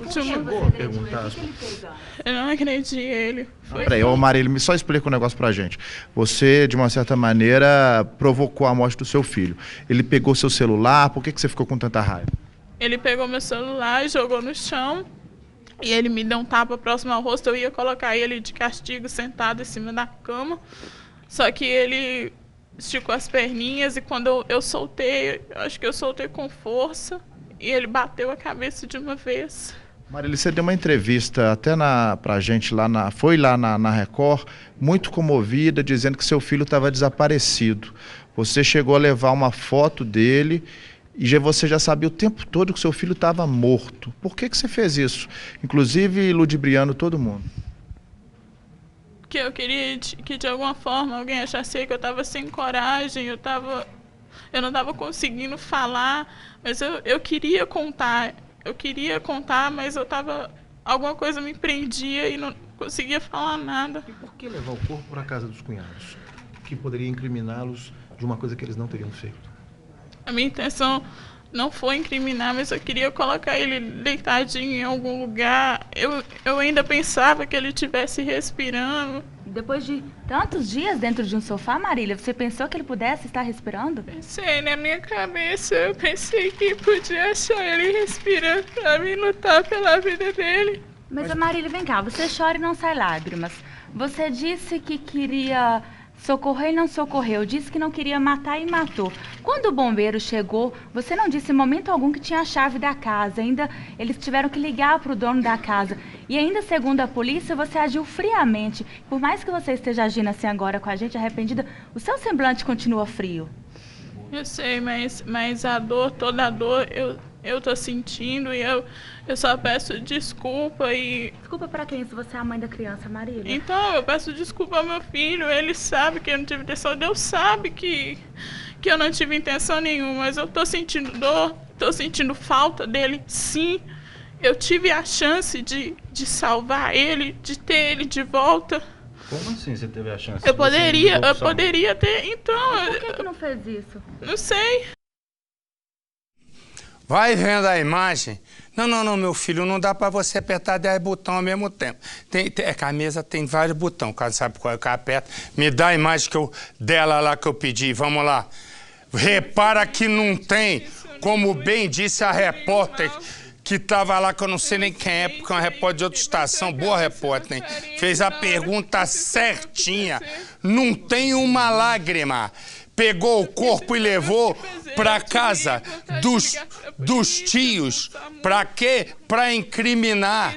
Eu não agredi ele. Peraí, Marília, só explica um negócio pra gente. Você, de uma certa maneira, provocou a morte do seu filho. Ele pegou seu celular, por que você ficou com tanta raiva? Ele pegou meu celular e jogou no chão. e ele me deu um tapa próximo ao rosto, eu ia colocar ele de castigo sentado em cima da cama. Só que ele esticou as perninhas e quando eu soltei, acho que eu soltei com força e ele bateu a cabeça de uma vez. Marília, você deu uma entrevista até pra gente foi lá na Record, muito comovida, dizendo que seu filho estava desaparecido. Você chegou a levar uma foto dele e você já sabia o tempo todo que seu filho estava morto. Por que você fez isso? Inclusive ludibriando todo mundo. Que eu queria que de alguma forma alguém achasse que eu estava sem coragem, eu não estava conseguindo falar, mas eu queria contar. Eu queria contar, mas alguma coisa me prendia e não conseguia falar nada. E por que levar o corpo para a casa dos cunhados? Que poderia incriminá-los de uma coisa que eles não teriam feito? A minha intenção não foi incriminar, mas eu queria colocar ele deitadinho em algum lugar. Eu ainda pensava que ele estivesse respirando. Depois de tantos dias dentro de um sofá, Marília, você pensou que ele pudesse estar respirando? Pensei na minha cabeça, eu pensei que podia achar ele respirando pra mim lutar pela vida dele. Mas Marília, vem cá, você chora e não sai lágrimas. Você disse que queria socorrer e não socorreu, disse que não queria matar e matou. Quando o bombeiro chegou, você não disse em momento algum que tinha a chave da casa, ainda eles tiveram que ligar para o dono da casa. E ainda segundo a polícia, você agiu friamente. Por mais que você esteja agindo assim agora com a gente, arrependida, o seu semblante continua frio. Eu sei, mas a dor, toda a dor, eu tô sentindo e eu só peço desculpa e... Desculpa pra quem, se você é a mãe da criança, Marília? Então, eu peço desculpa ao meu filho, ele sabe que eu não tive intenção, Deus sabe que eu não tive intenção nenhuma, mas eu tô sentindo dor, tô sentindo falta dele, sim. Eu tive a chance de salvar ele, de ter ele de volta. Como assim você teve a chance? Eu poderia ter, então... Por que não fez isso? Não sei. Vai vendo a imagem. Não, meu filho, não dá para você apertar 10 botões ao mesmo tempo. É que a mesa tem vários botões, o cara sabe qual é que aperta. Me dá a imagem dela lá que eu pedi, vamos lá. Repara que não tem, como bem disse a repórter que estava lá, que eu não sei nem quem é, porque é uma repórter de outra estação, boa repórter, hein? Fez a pergunta certinha. Não tem uma lágrima. Pegou o corpo e levou para casa dos tios. Para quê? Para incriminar.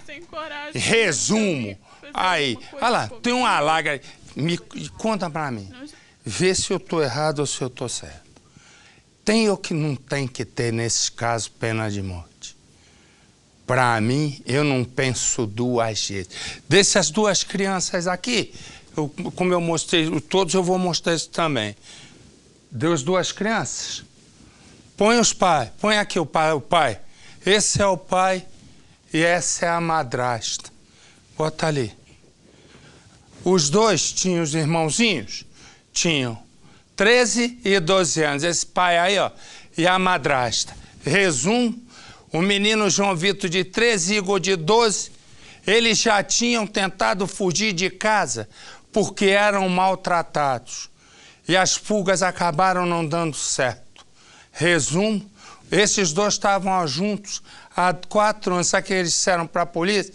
Resumo. Aí, olha lá, tem uma lágrima. Conta para mim. Vê se eu estou errado ou se eu estou certo. Tem ou que não tem que ter, nesses casos, pena de morte? Para mim, eu não penso duas vezes. Dessas duas crianças aqui, como eu mostrei todos, eu vou mostrar isso também. Deu as duas crianças. Põe os pais. Põe aqui o pai. Esse é o pai e essa é a madrasta. Bota ali. Os dois tinham os irmãozinhos? Tinham 13 e 12 anos. Esse pai aí, ó, e a madrasta. Resumo, o menino João Vitor de 13 e Igor de 12, eles já tinham tentado fugir de casa porque eram maltratados. E as fugas acabaram não dando certo. Resumo, esses dois estavam juntos há 4 anos. Sabe o que eles disseram para a polícia?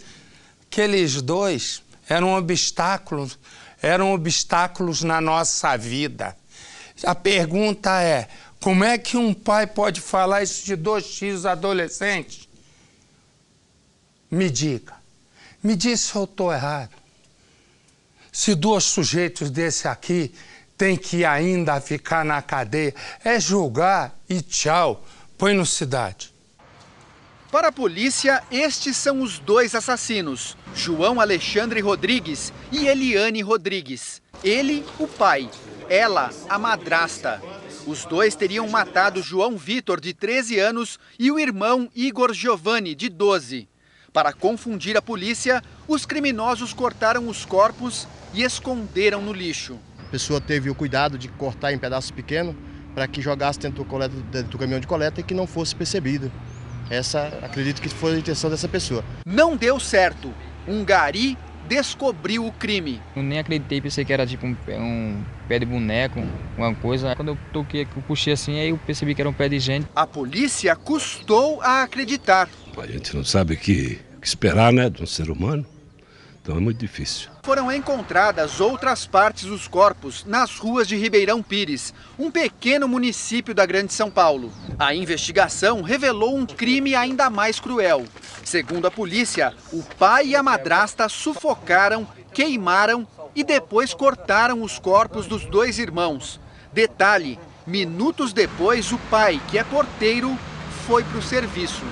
Aqueles dois eram obstáculos na nossa vida. A pergunta é, como é que um pai pode falar isso de 2 filhos adolescentes? Me diga se eu estou errado. Se 2 sujeitos desse aqui tem que ainda ficar na cadeia, é julgar e tchau, põe no Cidade. Para a polícia, estes são os 2 assassinos, João Alexandre Rodrigues e Eliane Rodrigues. Ele, o pai, ela, a madrasta. Os 2 teriam matado João Vitor, de 13 anos, e o irmão Igor Giovanni, de 12. Para confundir a polícia, os criminosos cortaram os corpos e esconderam no lixo. A pessoa teve o cuidado de cortar em pedaços pequenos para que jogasse dentro do caminhão de coleta e que não fosse percebido. Essa, acredito que foi a intenção dessa pessoa. Não deu certo. Um gari descobriu o crime. Eu nem acreditei, pensei que era tipo um pé de boneco, uma coisa. Quando eu toquei, eu puxei assim, aí eu percebi que era um pé de gente. A polícia custou a acreditar. A gente não sabe que que esperar, né, de um ser humano. Então é muito difícil. Foram encontradas outras partes dos corpos nas ruas de Ribeirão Pires, um pequeno município da Grande São Paulo. A investigação revelou um crime ainda mais cruel. Segundo a polícia, o pai e a madrasta sufocaram, queimaram e depois cortaram os corpos dos 2 irmãos. Detalhe, minutos depois o pai, que é porteiro, foi para o serviço.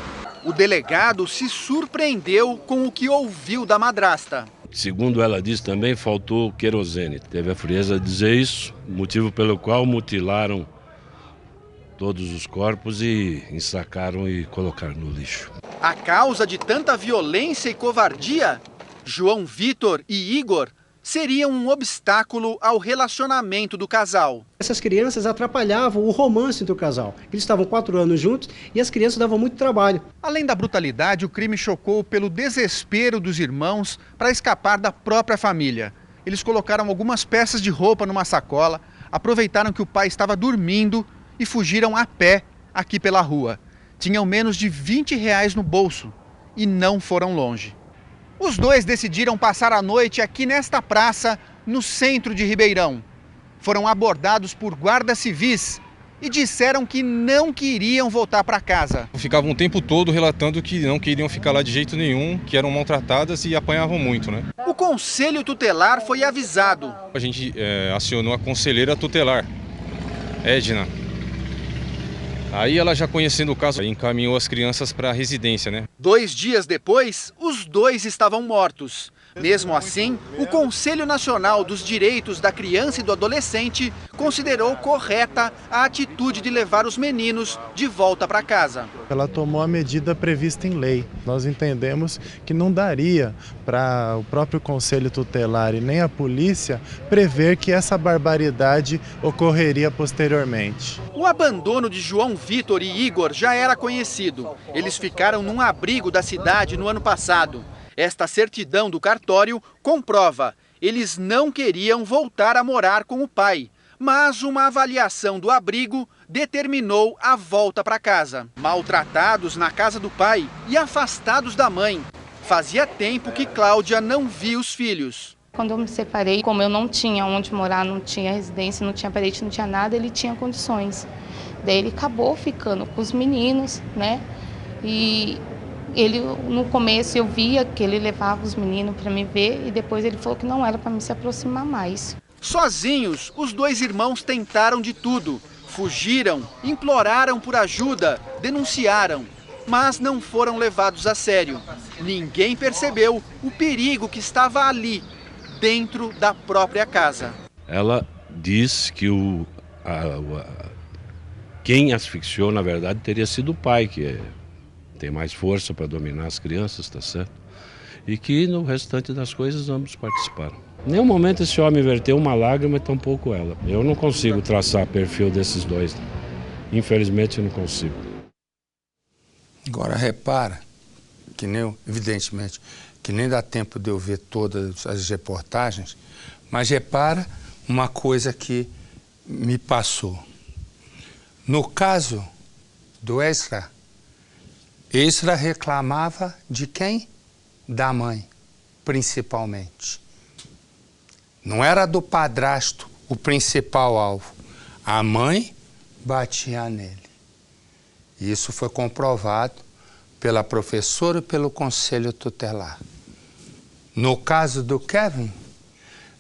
O delegado se surpreendeu com o que ouviu da madrasta. Segundo ela disse também, faltou querosene. Teve a frieza de dizer isso, motivo pelo qual mutilaram todos os corpos e ensacaram e colocaram no lixo. A causa de tanta violência e covardia? João Vitor e Igor seriam um obstáculo ao relacionamento do casal. Essas crianças atrapalhavam o romance do casal. Eles estavam 4 anos juntos e as crianças davam muito trabalho. Além da brutalidade, o crime chocou pelo desespero dos irmãos para escapar da própria família. Eles colocaram algumas peças de roupa numa sacola, aproveitaram que o pai estava dormindo e fugiram a pé aqui pela rua. Tinham menos de R$20 no bolso e não foram longe. Os 2 decidiram passar a noite aqui nesta praça, no centro de Ribeirão. Foram abordados por guardas civis e disseram que não queriam voltar para casa. Ficavam o tempo todo relatando que não queriam ficar lá de jeito nenhum, que eram maltratadas e apanhavam muito, né? O conselho tutelar foi avisado. A gente acionou a conselheira tutelar, Edna. Aí ela, já conhecendo o caso, encaminhou as crianças para a residência, né? 2 dias depois, os 2 estavam mortos. Mesmo assim, o Conselho Nacional dos Direitos da Criança e do Adolescente considerou correta a atitude de levar os meninos de volta para casa. Ela tomou a medida prevista em lei. Nós entendemos que não daria para o próprio Conselho Tutelar e nem a polícia prever que essa barbaridade ocorreria posteriormente. O abandono de João Vitor e Igor já era conhecido. Eles ficaram num abrigo da cidade no ano passado. Esta certidão do cartório comprova, eles não queriam voltar a morar com o pai, mas uma avaliação do abrigo determinou a volta para casa. Maltratados na casa do pai e afastados da mãe, fazia tempo que Cláudia não via os filhos. Quando eu me separei, como eu não tinha onde morar, não tinha residência, não tinha parente, não tinha nada, ele tinha condições. Daí ele acabou ficando com os meninos, né? E ele, no começo eu via que ele levava os meninos para me ver e depois ele falou que não era para me se aproximar mais. Sozinhos, os 2 irmãos tentaram de tudo. Fugiram, imploraram por ajuda, denunciaram, mas não foram levados a sério. Ninguém percebeu o perigo que estava ali, dentro da própria casa. Ela diz que quem asfixiou, na verdade, teria sido o pai, que tem mais força para dominar as crianças, tá certo? E que no restante das coisas ambos participaram. Em nenhum momento esse homem verteu uma lágrima, tampouco ela. Eu não consigo traçar perfil desses 2. Infelizmente eu não consigo. Agora repara, que nem, evidentemente, que nem dá tempo de eu ver todas as reportagens, mas repara uma coisa que me passou. No caso do Ezra reclamava de quem? Da mãe, principalmente. Não era do padrasto o principal alvo. A mãe batia nele. Isso foi comprovado pela professora e pelo conselho tutelar. No caso do Kevin,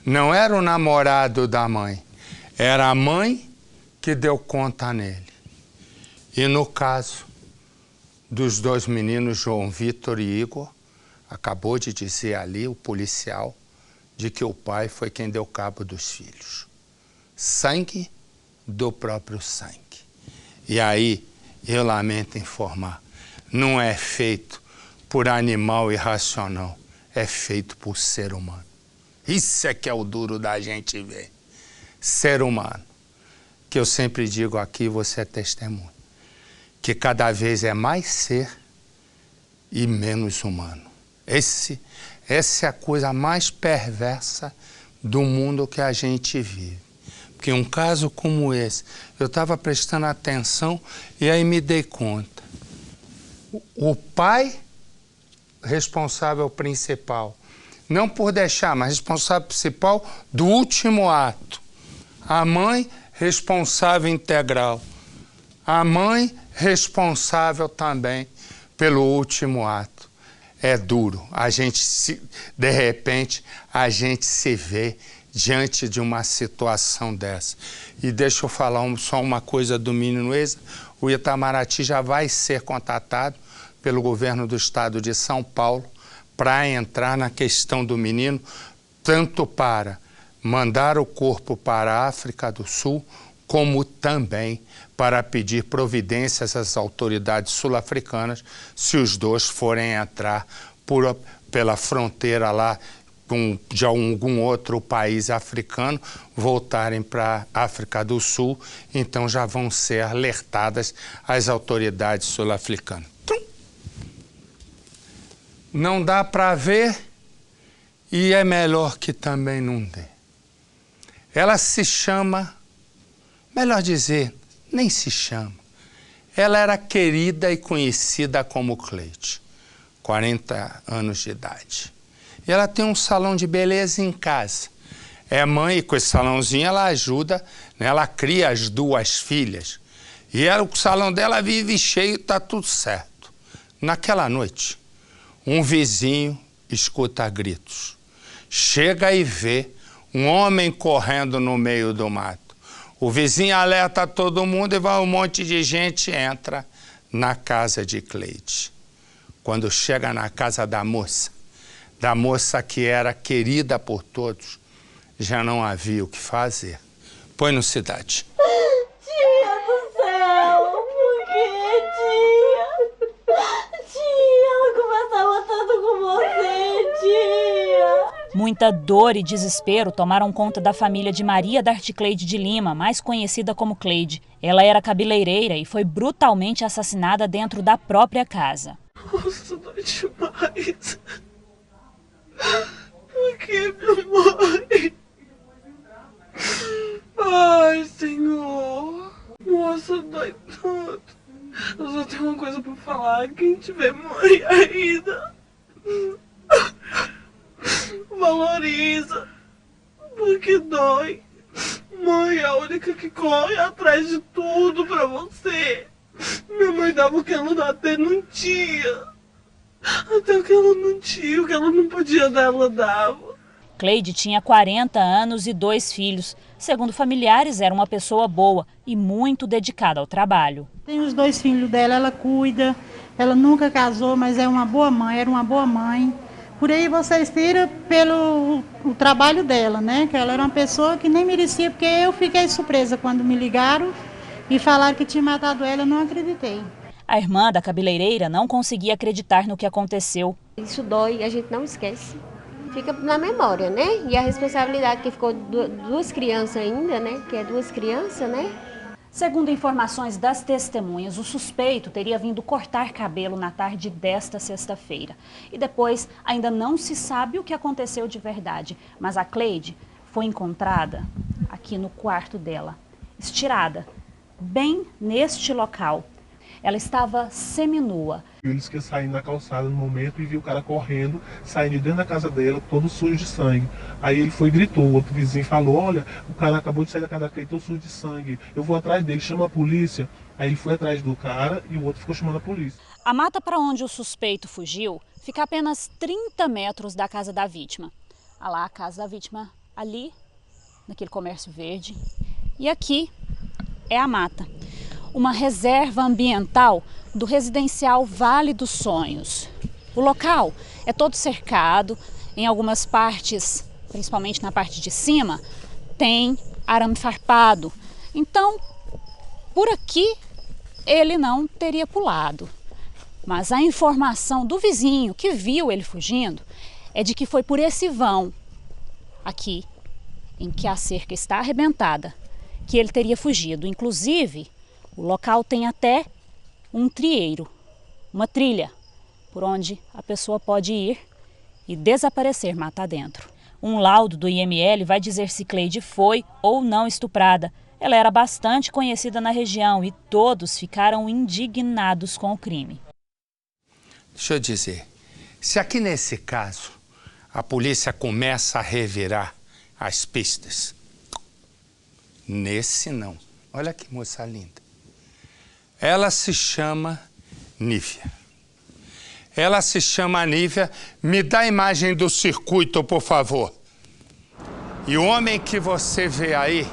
não era o namorado da mãe, era a mãe que deu conta nele. E no caso dos 2 meninos, João Vitor e Igor, acabou de dizer ali o policial de que o pai foi quem deu cabo dos filhos. Sangue do próprio sangue. E aí, eu lamento informar, não é feito por animal irracional, é feito por ser humano. Isso é que é o duro da gente ver. Ser humano. Que eu sempre digo aqui, você é testemunho. Que cada vez é mais ser e menos humano. Essa é a coisa mais perversa do mundo que a gente vive. Porque um caso como esse, eu estava prestando atenção e aí me dei conta. O pai responsável principal. Não por deixar, mas responsável principal do último ato. A mãe, responsável integral. A mãe, responsável também pelo último ato. É duro. De repente, a gente se vê diante de uma situação dessa. E deixa eu falar só uma coisa do menino Êxodo. O Itamaraty já vai ser contatado pelo governo do estado de São Paulo para entrar na questão do menino, tanto para mandar o corpo para a África do Sul, como também para pedir providências às autoridades sul-africanas se os dois forem entrar pela fronteira lá de algum outro país africano, voltarem para a África do Sul, então já vão ser alertadas as autoridades sul-africanas. Não dá para ver e é melhor que também não dê. Ela se chama, melhor dizer, nem se chama. Ela era querida e conhecida como Cleide, 40 anos de idade. E ela tem um salão de beleza em casa. É mãe e com esse salãozinho ela ajuda, né? Ela cria as 2 filhas. E o salão dela vive cheio, tá tudo certo. Naquela noite, um vizinho escuta gritos. Chega e vê um homem correndo no meio do mato. O vizinho alerta todo mundo e vai um monte de gente entra na casa de Cleide. Quando chega na casa da moça que era querida por todos, já não havia o que fazer. Põe no Cidade. Tia do céu, por que, tia? Tia, ela conversava tanto com você, tia. Muita dor e desespero tomaram conta da família de Maria Darticleide de Lima, mais conhecida como Cleide. Ela era cabeleireira e foi brutalmente assassinada dentro da própria casa. Nossa, dói demais. Por que, minha mãe? Ai, Senhor. Nossa, dói tanto. Eu só tenho uma coisa pra falar. Quem tiver mãe ainda, valoriza. Porque dói. Mãe é a única que corre atrás de tudo pra você. Minha mãe dava o que ela até não tinha. Até o que ela não tinha, o que ela não podia dar, ela dava. Cleide tinha 40 anos e 2 filhos. Segundo familiares, era uma pessoa boa e muito dedicada ao trabalho. Tem os 2 filhos dela, ela cuida. Ela nunca casou, mas é uma boa mãe, era uma boa mãe. Por aí vocês tiram pelo o trabalho dela, né? Que ela era uma pessoa que nem merecia, porque eu fiquei surpresa quando me ligaram e falaram que tinha matado ela, eu não acreditei. A irmã da cabeleireira não conseguia acreditar no que aconteceu. Isso dói, a gente não esquece. Fica na memória, né? E a responsabilidade que ficou 2 crianças ainda, né? Que é 2 crianças, né? Segundo informações das testemunhas, o suspeito teria vindo cortar cabelo na tarde desta sexta-feira. E depois ainda não se sabe o que aconteceu de verdade. Mas a Cleide foi encontrada aqui no quarto dela, estirada, bem neste local. Ela estava seminua. Eles que saíram na calçada no momento e viu o cara correndo, saindo de dentro da casa dela, todo sujo de sangue. Aí ele foi e gritou, o outro vizinho falou, olha, o cara acabou de sair da casa da Cleide, todo sujo de sangue. Eu vou atrás dele, chama a polícia. Aí ele foi atrás do cara e o outro ficou chamando a polícia. A mata para onde o suspeito fugiu fica a apenas 30 metros da casa da vítima. Olha lá a casa da vítima, ali, naquele comércio verde. E aqui é a mata. Uma reserva ambiental do residencial Vale dos Sonhos. O local é todo cercado, em algumas partes, principalmente na parte de cima, tem arame farpado. Então, por aqui ele não teria pulado. Mas a informação do vizinho que viu ele fugindo é de que foi por esse vão aqui, em que a cerca está arrebentada, que ele teria fugido. Inclusive, o local tem até um trieiro, uma trilha, por onde a pessoa pode ir e desaparecer mata dentro. Um laudo do IML vai dizer se Cleide foi ou não estuprada. Ela era bastante conhecida na região e todos ficaram indignados com o crime. Deixa eu dizer, Se aqui nesse caso a polícia começa a revirar as pistas, nesse não. Olha que moça linda. Ela se chama Nívia. Ela se chama Nívia. Me dá a imagem do circuito, por favor. E o homem que você vê aí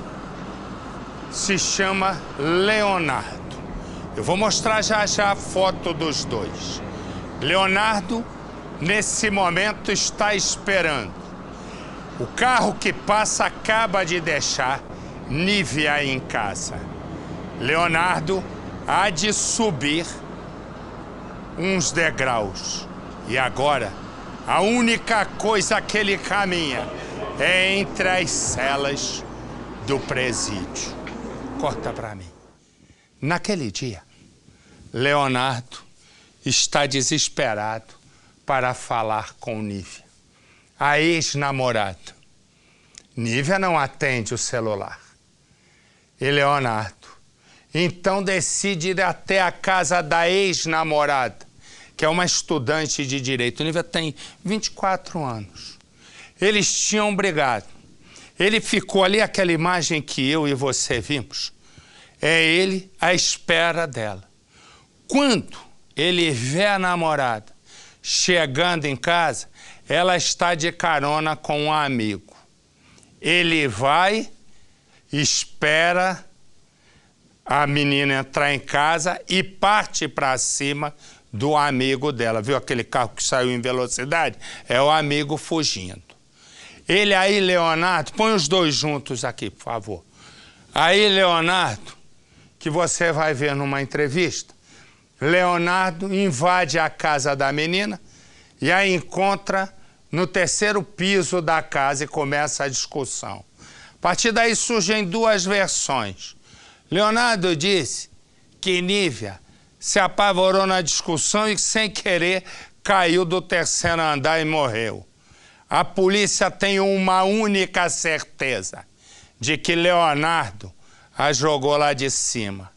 se chama Leonardo. Eu vou mostrar já já a foto dos dois. Leonardo, nesse momento, está esperando. O carro que passa acaba de deixar Nívia em casa. Leonardo há de subir uns degraus. E agora, a única coisa que ele caminha é entre as celas do presídio. Corta para mim. Naquele dia, Leonardo está desesperado para falar com Nívia, a ex-namorada. Nívia não atende o celular. E Leonardo, então, decide ir até a casa da ex-namorada, que é uma estudante de direito. Nívia tem 24 anos. Eles tinham brigado. Ele ficou ali, aquela imagem que eu e você vimos. É ele à espera dela. Quando ele vê a namorada chegando em casa, ela está de carona com um amigo. Ele vai, espera a menina entrar em casa e parte para cima do amigo dela. Viu aquele carro que saiu em velocidade? É o amigo fugindo. Ele aí, Leonardo, põe os dois juntos aqui, por favor. Aí, Leonardo, que você vai ver numa entrevista, Leonardo invade a casa da menina e a encontra no terceiro piso da casa e começa a discussão. A partir daí surgem duas versões. Leonardo disse que Nívia se apavorou na discussão e, sem querer, caiu do terceiro andar e morreu. A polícia tem uma única certeza, de que Leonardo a jogou lá de cima.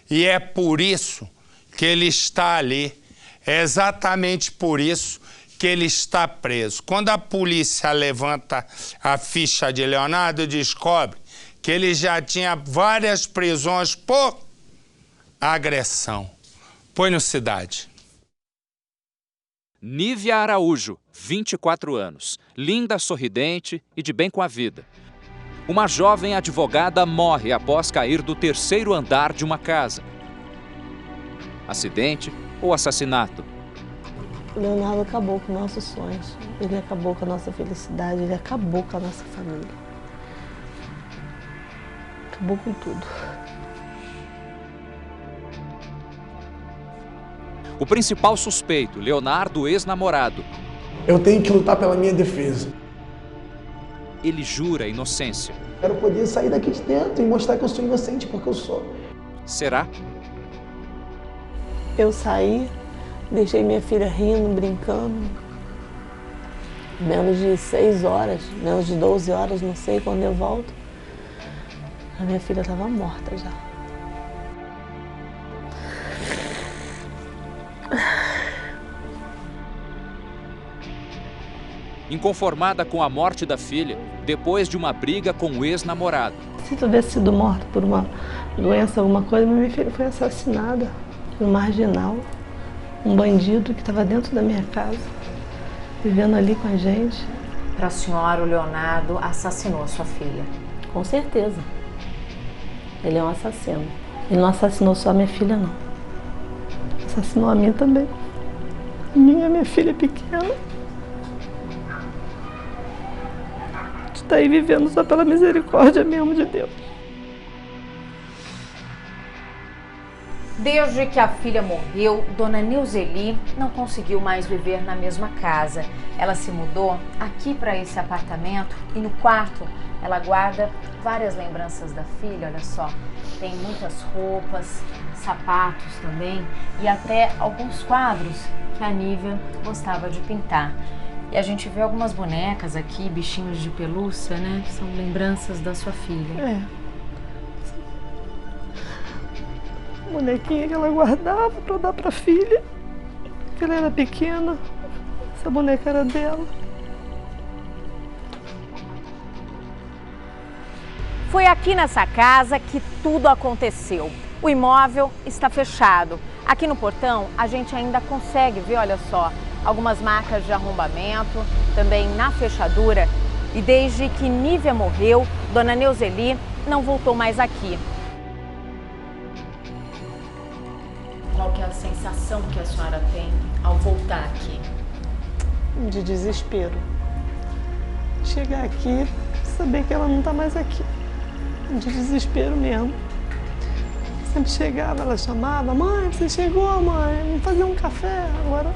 E é por isso que ele está ali, é exatamente por isso que ele está preso. Quando a polícia levanta a ficha de Leonardo, descobre que ele já tinha várias prisões por agressão. Põe no Cidade. Nívia Araújo, 24 anos, linda, sorridente e de bem com a vida. Uma jovem advogada morre após cair do terceiro andar de uma casa. Acidente ou assassinato? Leonardo acabou com nossos sonhos, ele acabou com a nossa felicidade, ele acabou com a nossa família. Acabou com tudo. O principal suspeito, Leonardo, ex-namorado. Eu tenho que lutar pela minha defesa. Ele jura inocência. Quero poder sair daqui de dentro e mostrar que eu sou inocente, porque eu sou. Será? Eu saí, deixei minha filha rindo, brincando. Menos de 6 horas, menos de 12 horas, não sei, quando eu volto, a minha filha estava morta já. Inconformada com a morte da filha, depois de uma briga com o ex-namorado. Se tivesse sido morta por uma doença, alguma coisa, minha filha foi assassinada por um marginal, um bandido que estava dentro da minha casa, vivendo ali com a gente. Para a senhora, o Leonardo assassinou a sua filha? Com certeza. Ele é um assassino. Ele não assassinou só a minha filha, não. Assassinou a mim também. Minha filha pequena. Está aí vivendo só pela misericórdia mesmo de Deus. Desde que a filha morreu, Dona Nilzeli não conseguiu mais viver na mesma casa. Ela se mudou aqui para esse apartamento e no quarto ela guarda várias lembranças da filha, olha só. Tem muitas roupas, sapatos também e até alguns quadros que a Nívia gostava de pintar. E a gente vê algumas bonecas aqui, bichinhos de pelúcia, né? Que são lembranças da sua filha. É. Bonequinha que ela guardava para dar para a filha, que ela era pequena. Essa boneca era dela. Foi aqui nessa casa que tudo aconteceu. O imóvel está fechado. Aqui no portão a gente ainda consegue ver, olha só, algumas marcas de arrombamento, também na fechadura. E desde que Nívia morreu, Dona Neuzeli não voltou mais aqui. Qual que é a sensação que a senhora tem ao voltar aqui? De desespero. Chegar aqui, saber que ela não está mais aqui. De desespero mesmo. Sempre chegava, ela chamava, mãe, você chegou, mãe, vamos fazer um café agora.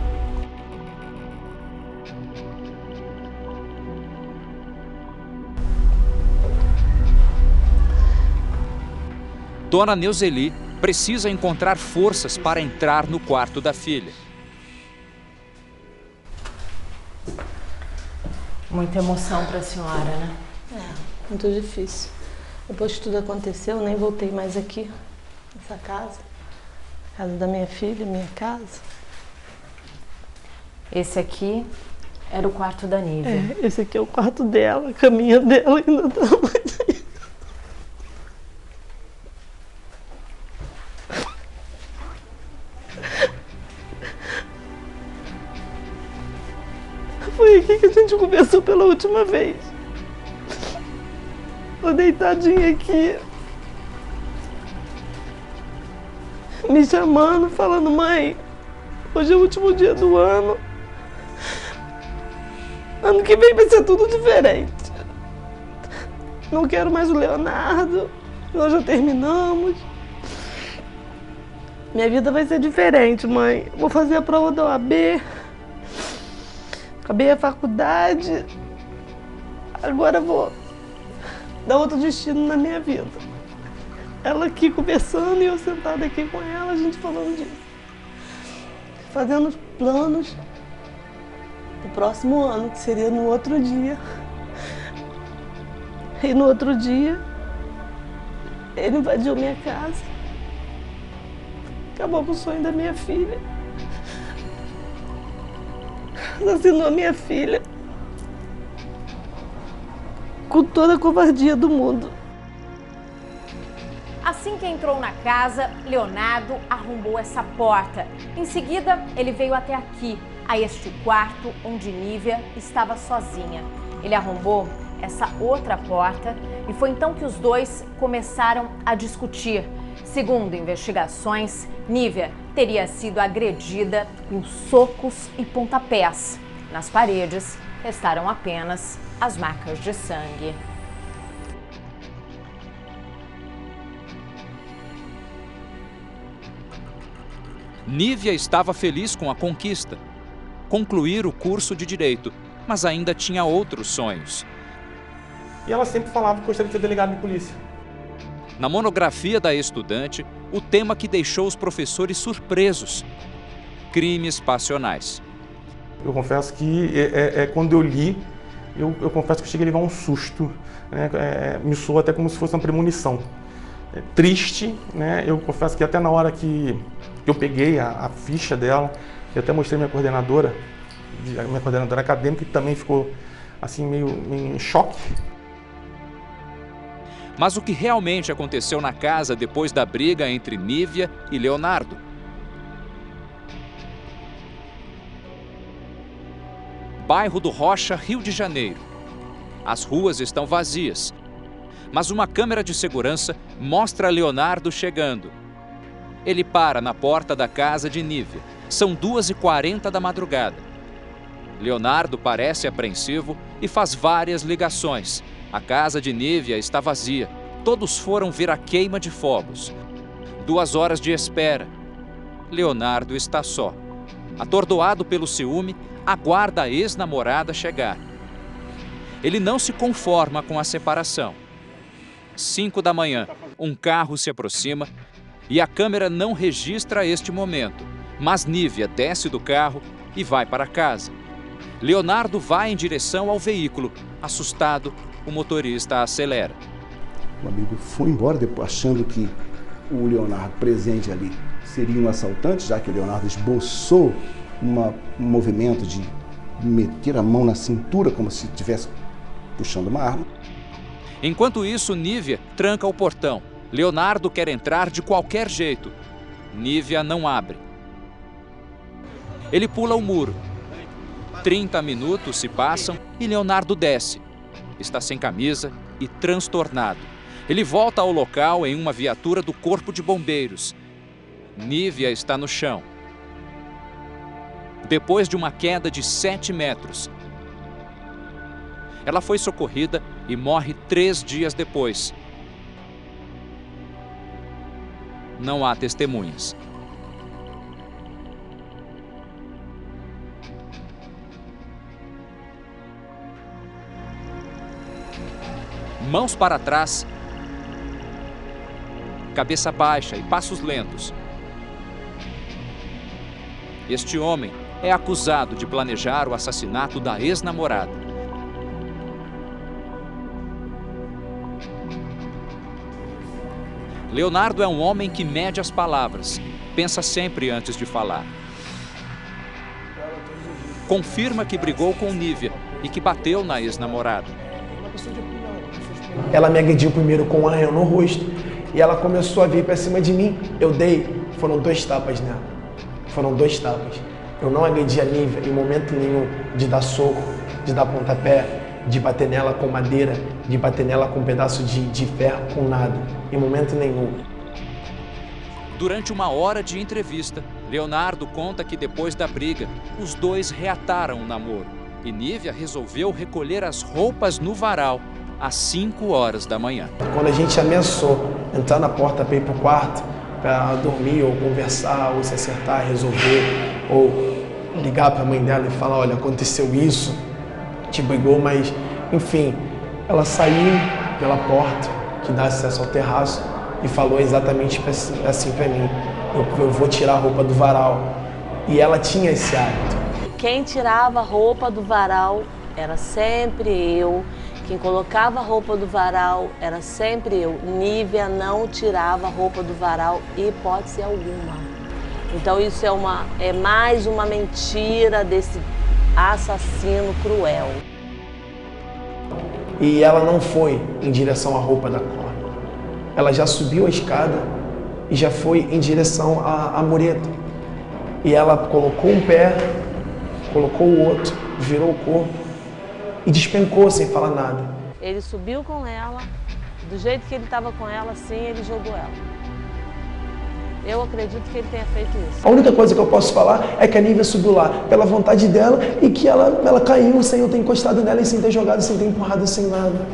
Dona Neuzeli precisa encontrar forças para entrar no quarto da filha. Muita emoção para a senhora, né? É, muito difícil. Depois que tudo aconteceu, eu nem voltei mais aqui, nessa casa. Casa da minha filha, minha casa. Esse aqui era o quarto da Nívia. É, esse aqui é o quarto dela, a caminha dela ainda tá mais aí. Foi aqui que a gente conversou pela última vez. Tô deitadinha aqui. Me chamando, falando, mãe, hoje é o último dia do ano. Ano que vem vai ser tudo diferente. Não quero mais o Leonardo. Nós já terminamos. Minha vida vai ser diferente, mãe. Vou fazer a prova da OAB. Acabei a faculdade. Agora vou dar outro destino na minha vida. Ela aqui conversando e eu sentada aqui com ela, a gente falando disso. Fazendo planos do próximo ano, que seria no outro dia. E no outro dia, ele invadiu minha casa. Acabou com o sonho da minha filha. Assassinou a minha filha. Com toda a covardia do mundo. Assim que entrou na casa, Leonardo arrombou essa porta. Em seguida, ele veio até aqui, a este quarto onde Nívia estava sozinha. Ele arrombou essa outra porta e foi então que os dois começaram a discutir. Segundo investigações, Nívia teria sido agredida com socos e pontapés. Nas paredes, restaram apenas as marcas de sangue. Nívia estava feliz com a conquista. Concluir o curso de Direito, mas ainda tinha outros sonhos. E ela sempre falava que gostaria de ser delegada de polícia. Na monografia da estudante, o tema que deixou os professores surpresos: crimes passionais. Eu confesso que quando eu li, eu confesso que eu cheguei a levar um susto. Né? Me soou até como se fosse uma premonição. Triste, né? Eu confesso que até na hora que eu peguei a ficha dela, eu até mostrei minha coordenadora acadêmica, que também ficou assim meio em choque. Mas o que realmente aconteceu na casa depois da briga entre Nívia e Leonardo? Bairro do Rocha, Rio de Janeiro. As ruas estão vazias, mas uma câmera de segurança mostra Leonardo chegando. Ele para na porta da casa de Nívia. São 2h40 da madrugada. Leonardo parece apreensivo e faz várias ligações. A casa de Nívia está vazia. Todos foram ver a queima de fogos. 2 horas de espera. Leonardo está só. Atordoado pelo ciúme, aguarda a ex-namorada chegar. Ele não se conforma com a separação. 5 da manhã, um carro se aproxima e a câmera não registra este momento. Mas Nívia desce do carro e vai para casa. Leonardo vai em direção ao veículo. Assustado, o motorista acelera. O amigo foi embora achando que o Leonardo presente ali seria um assaltante, já que o Leonardo esboçou um movimento de meter a mão na cintura como se estivesse puxando uma arma. Enquanto isso, Nívia tranca o portão. Leonardo quer entrar de qualquer jeito. Nívia não abre. Ele pula o muro. 30 minutos se passam e Leonardo desce. Está sem camisa e transtornado. Ele volta ao local em uma viatura do Corpo de Bombeiros. Nívia está no chão. Depois de uma queda de 7 metros. Ela foi socorrida e morre 3 dias depois. Não há testemunhas. Mãos para trás, cabeça baixa e passos lentos. Este homem é acusado de planejar o assassinato da ex-namorada. Leonardo é um homem que mede as palavras, pensa sempre antes de falar. Confirma que brigou com Nívia e que bateu na ex-namorada. Ela me agrediu primeiro com um arranhão no rosto e ela começou a vir pra cima de mim. Eu dei, foram 2 tapas nela. Foram 2 tapas. Eu não agredi a Nívia em momento nenhum de dar soco, de dar pontapé, de bater nela com madeira, de bater nela com um pedaço de ferro, com nada. Em momento nenhum. Durante 1 hora de entrevista, Leonardo conta que depois da briga, os dois reataram o namoro. E Nívia resolveu recolher as roupas no varal às 5 horas da manhã. Quando a gente ameaçou entrar na porta para ir pro quarto, para dormir ou conversar, ou se acertar, resolver, ou ligar para a mãe dela e falar, olha, aconteceu isso, te brigou, mas enfim, ela saiu pela porta que dá acesso ao terraço e falou exatamente assim para mim, eu vou tirar a roupa do varal. E ela tinha esse hábito. Quem tirava a roupa do varal era sempre eu. Quem colocava a roupa do varal era sempre eu. Nívia não tirava a roupa do varal, hipótese alguma. Então isso é mais uma mentira desse assassino cruel. E ela não foi em direção à roupa da Cor. Ela já subiu a escada e já foi em direção à mureta. E ela colocou um pé, colocou o outro, virou o corpo e despencou sem falar nada. Ele subiu com ela, do jeito que ele estava com ela, assim, ele jogou ela. Eu acredito que ele tenha feito isso. A única coisa que eu posso falar é que a Nívia subiu lá pela vontade dela e que ela caiu sem eu ter encostado nela e sem ter jogado, sem ter empurrado, sem nada.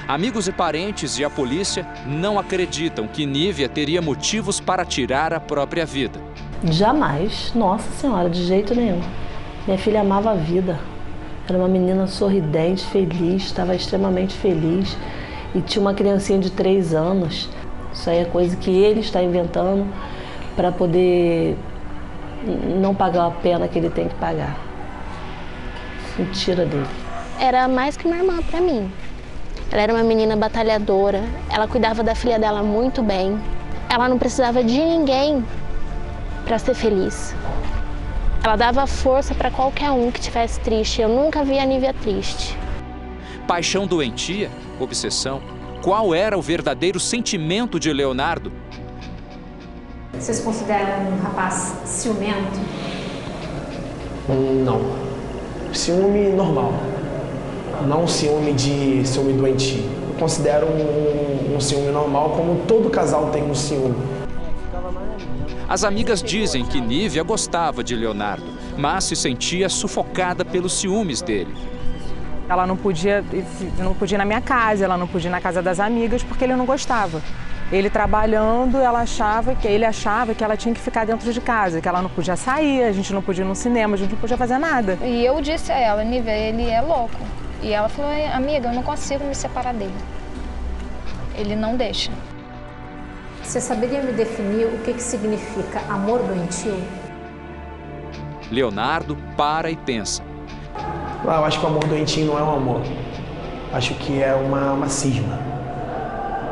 Amigos e parentes e a polícia não acreditam que Nívia teria motivos para tirar a própria vida. Jamais, nossa senhora, de jeito nenhum. Minha filha amava a vida. Era uma menina sorridente, feliz, estava extremamente feliz. E tinha uma criancinha de 3 anos. Isso aí é coisa que ele está inventando para poder não pagar a pena que ele tem que pagar. Mentira dele. Era mais que uma irmã para mim. Ela era uma menina batalhadora, ela cuidava da filha dela muito bem. Ela não precisava de ninguém para ser feliz. Ela dava força para qualquer um que estivesse triste. Eu nunca vi a Nívia triste. Paixão doentia? Obsessão? Qual era o verdadeiro sentimento de Leonardo? Vocês consideram um rapaz ciumento? Não. Ciúme normal. Não ciúme doentio. Eu considero um ciúme normal, como todo casal tem um ciúme. As amigas dizem que Nívia gostava de Leonardo, mas se sentia sufocada pelos ciúmes dele. Ela não podia ir na minha casa, ela não podia ir na casa das amigas porque ele não gostava. Ele trabalhando, ele achava que ela tinha que ficar dentro de casa, que ela não podia sair, a gente não podia ir no cinema, a gente não podia fazer nada. E eu disse a ela, Nívia, ele é louco. E ela falou, amiga, eu não consigo me separar dele. Ele não deixa. Você saberia me definir o que significa amor doentio? Leonardo para e pensa. Eu acho que o amor doentio não é um amor. Acho que é uma cisma.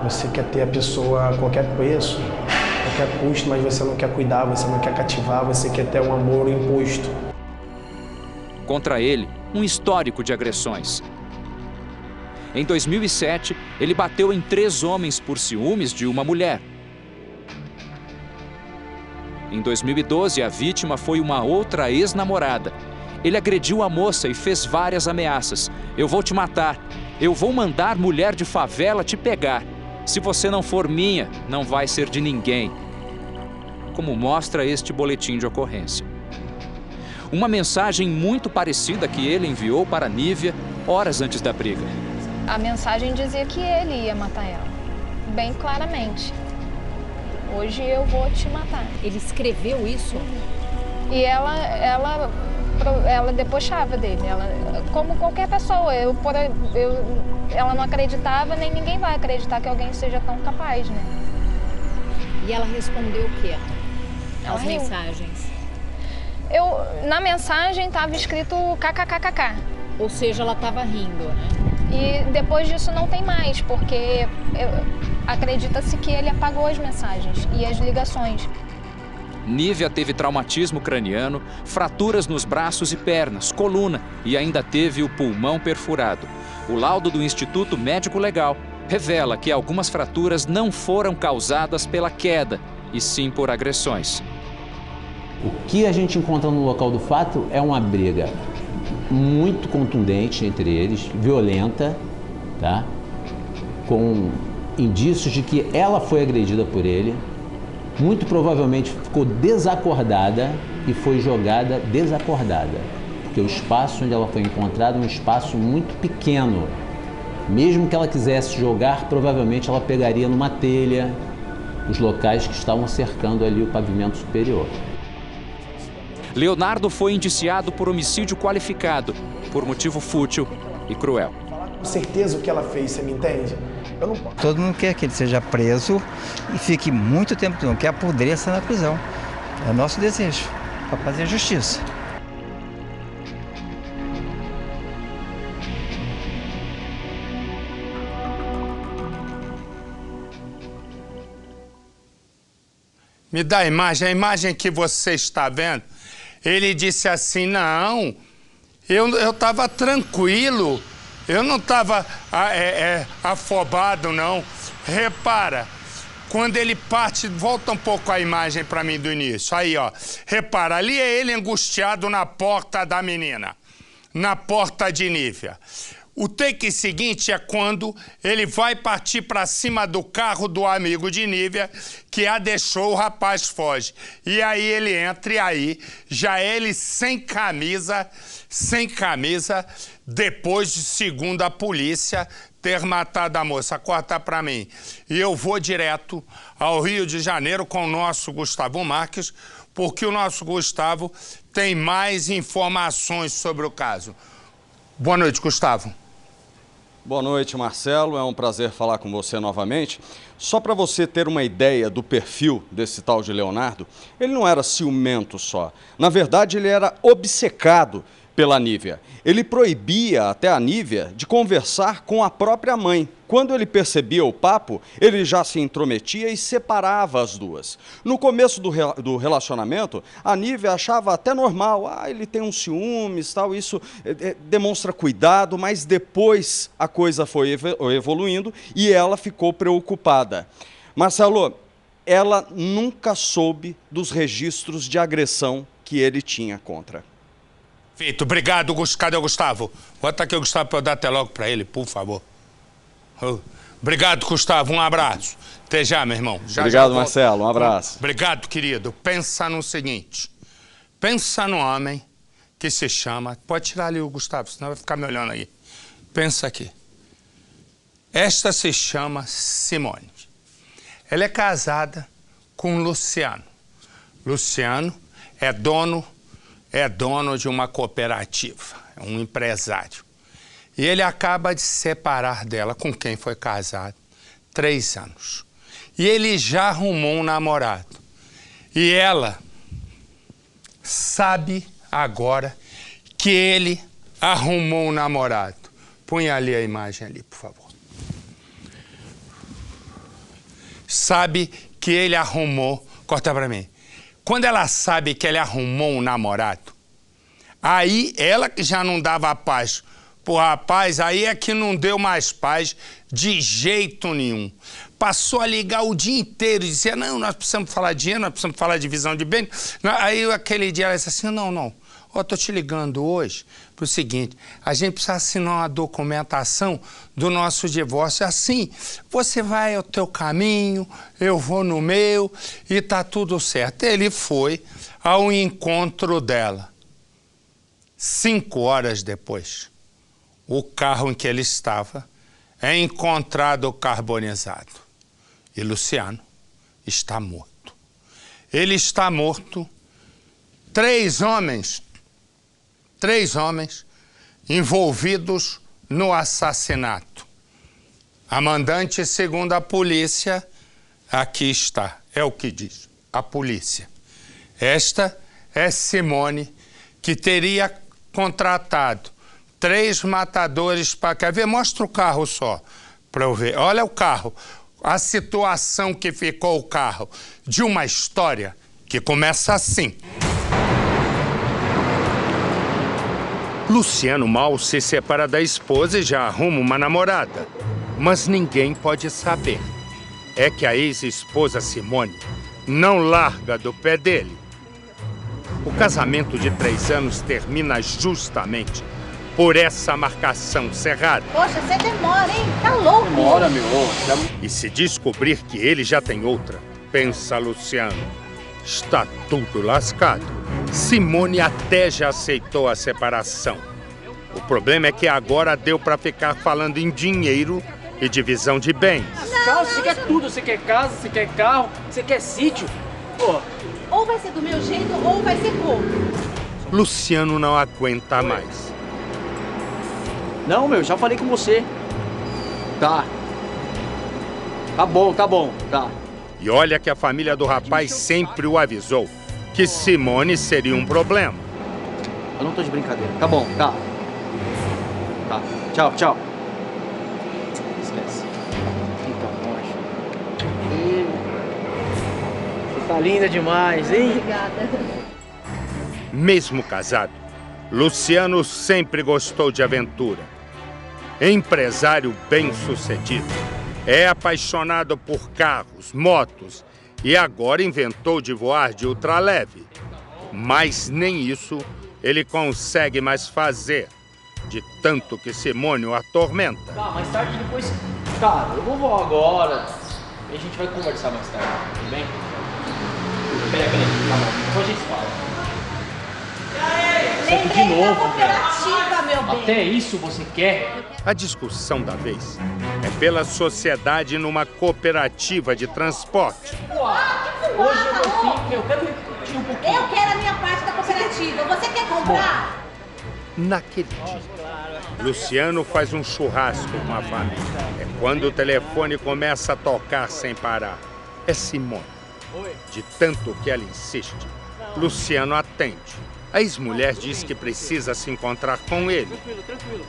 Você quer ter a pessoa a qualquer preço, qualquer custo, mas você não quer cuidar, você não quer cativar, você quer ter um amor imposto. Contra ele, um histórico de agressões. Em 2007, ele bateu em 3 homens por ciúmes de uma mulher. Em 2012, a vítima foi uma outra ex-namorada. Ele agrediu a moça e fez várias ameaças. Eu vou te matar. Eu vou mandar mulher de favela te pegar. Se você não for minha, não vai ser de ninguém. Como mostra este boletim de ocorrência. Uma mensagem muito parecida que ele enviou para Nívia horas antes da briga. A mensagem dizia que ele ia matar ela, bem claramente. Hoje eu vou te matar. Ele escreveu isso? E ela debochava dele. Ela, como qualquer pessoa, ela não acreditava, nem ninguém vai acreditar que alguém seja tão capaz, né? E ela respondeu o quê? Ela As riu. mensagens. Na mensagem estava escrito kkkk. Ou seja, ela estava rindo, né? E depois disso não tem mais, porque acredita-se que ele apagou as mensagens e as ligações. Nívia teve traumatismo craniano, fraturas nos braços e pernas, coluna e ainda teve o pulmão perfurado. O laudo do Instituto Médico Legal revela que algumas fraturas não foram causadas pela queda, e sim por agressões. O que a gente encontra no local do fato é uma briga muito contundente entre eles, violenta, tá? Com indícios de que ela foi agredida por ele, muito provavelmente ficou desacordada e foi jogada desacordada, porque o espaço onde ela foi encontrada é um espaço muito pequeno. Mesmo que ela quisesse jogar, provavelmente ela pegaria numa telha, os locais que estavam cercando ali o pavimento superior. Leonardo foi indiciado por homicídio qualificado, por motivo fútil e cruel. Com certeza o que ela fez, você me entende? Eu não posso. Todo mundo quer que ele seja preso e fique muito tempo, não quer apodreça na prisão. É o nosso desejo, para fazer justiça. Me dá a imagem que você está vendo. Ele disse assim, não, eu estava tranquilo, eu não estava afobado, não. Repara, quando ele parte, volta um pouco a imagem para mim do início. Aí, ó, repara, ali é ele angustiado na porta da menina, na porta de Nívia. O take seguinte é quando ele vai partir para cima do carro do amigo de Nívia, que a deixou, o rapaz foge. E aí ele entra e aí já ele sem camisa, depois de, segundo a polícia, ter matado a moça. Corta para mim. E eu vou direto ao Rio de Janeiro com o nosso Gustavo Marques, porque o nosso Gustavo tem mais informações sobre o caso. Boa noite, Gustavo. Boa noite, Marcelo. É um prazer falar com você novamente. Só para você ter uma ideia do perfil desse tal de Leonardo, ele não era ciumento só. Na verdade, ele era obcecado pela Nívia. Ele proibia até a Nívia de conversar com a própria mãe. Quando ele percebia o papo, ele já se intrometia e separava as duas. No começo do relacionamento, a Nívia achava até normal. Ele tem uns ciúmes, tal, isso demonstra cuidado, mas depois a coisa foi evoluindo e ela ficou preocupada. Marcelo, ela nunca soube dos registros de agressão que ele tinha contra. Feito. Obrigado, Cadê o Gustavo? Bota aqui o Gustavo para eu dar até logo para ele, por favor. Obrigado, Gustavo. Um abraço. Até já, meu irmão. Obrigado, Marcelo. Um abraço. Obrigado, querido. Pensa no seguinte. Pensa no homem que se chama... Pode tirar ali o Gustavo, senão vai ficar me olhando aí. Pensa aqui. Esta se chama Simone. Ela é casada com Luciano. Luciano é dono de uma cooperativa, é um empresário. E ele acaba de se separar dela, com quem foi casado, 3 anos. E ele já arrumou um namorado. E ela sabe agora que ele arrumou um namorado. Põe ali a imagem ali, por favor. Sabe que ele arrumou, corta pra mim, quando ela sabe que ele arrumou um namorado, aí ela que já não dava paz pro rapaz, aí é que não deu mais paz de jeito nenhum. Passou a ligar o dia inteiro e dizia, não, nós precisamos falar de dinheiro, nós precisamos falar de divisão de bem. Aí aquele dia ela disse assim, não, eu tô te ligando hoje pro seguinte, a gente precisa assinar uma documentação do nosso divórcio. Assim, você vai ao teu caminho, eu vou no meu e tá tudo certo. Ele foi ao encontro dela. 5 horas depois, o carro em que ele estava é encontrado carbonizado. E Luciano está morto. Ele está morto. 3 homens envolvidos no assassinato. A mandante, segundo a polícia, aqui está. É o que diz a polícia. Esta é Simone, que teria contratado 3 matadores para... Quer ver? Mostra o carro só, para eu ver. Olha o carro. A situação que ficou o carro de uma história que começa assim. Luciano mal se separa da esposa e já arruma uma namorada. Mas ninguém pode saber. É que a ex-esposa Simone não larga do pé dele. O casamento de 3 anos termina justamente por essa marcação cerrada. Poxa, você demora, hein? Tá louco? Demora, meu. E se descobrir que ele já tem outra, pensa Luciano, está tudo lascado. Simone até já aceitou a separação. O problema é que agora deu para ficar falando em dinheiro e divisão de bens. Carro, você quer tudo, você quer casa, você quer carro, você quer sítio. Pô. Ou vai ser do meu jeito ou vai ser como. Luciano não aguenta mais. Não, meu, já falei com você. Tá. Tá bom, tá. E olha que a família do rapaz sempre o avisou que Simone seria um problema. Eu não tô de brincadeira. Tá bom, tá. Tá. Tchau. Esquece. Então, poxa. Você tá linda demais, hein? Obrigada. Mesmo casado, Luciano sempre gostou de aventura. Empresário bem-sucedido, é apaixonado por carros, motos e agora inventou de voar de ultraleve. Mas nem isso ele consegue mais fazer, de tanto que Simone o atormenta. Tá, mais tarde depois... Cara, eu vou voar agora e a gente vai conversar mais tarde, tudo bem? Peraí, tá bom, depois a gente fala. Lembrei da cooperativa, meu bem. Até isso você quer? A discussão da vez é pela sociedade numa cooperativa de transporte. Hoje eu quero discutir um pouquinho. Eu quero a minha parte da cooperativa. Você quer comprar? Naquele dia, Luciano faz um churrasco com a família. É quando o telefone começa a tocar sem parar. É Simone. De tanto que ela insiste, Luciano atende. A ex-mulher diz que precisa se encontrar com ele.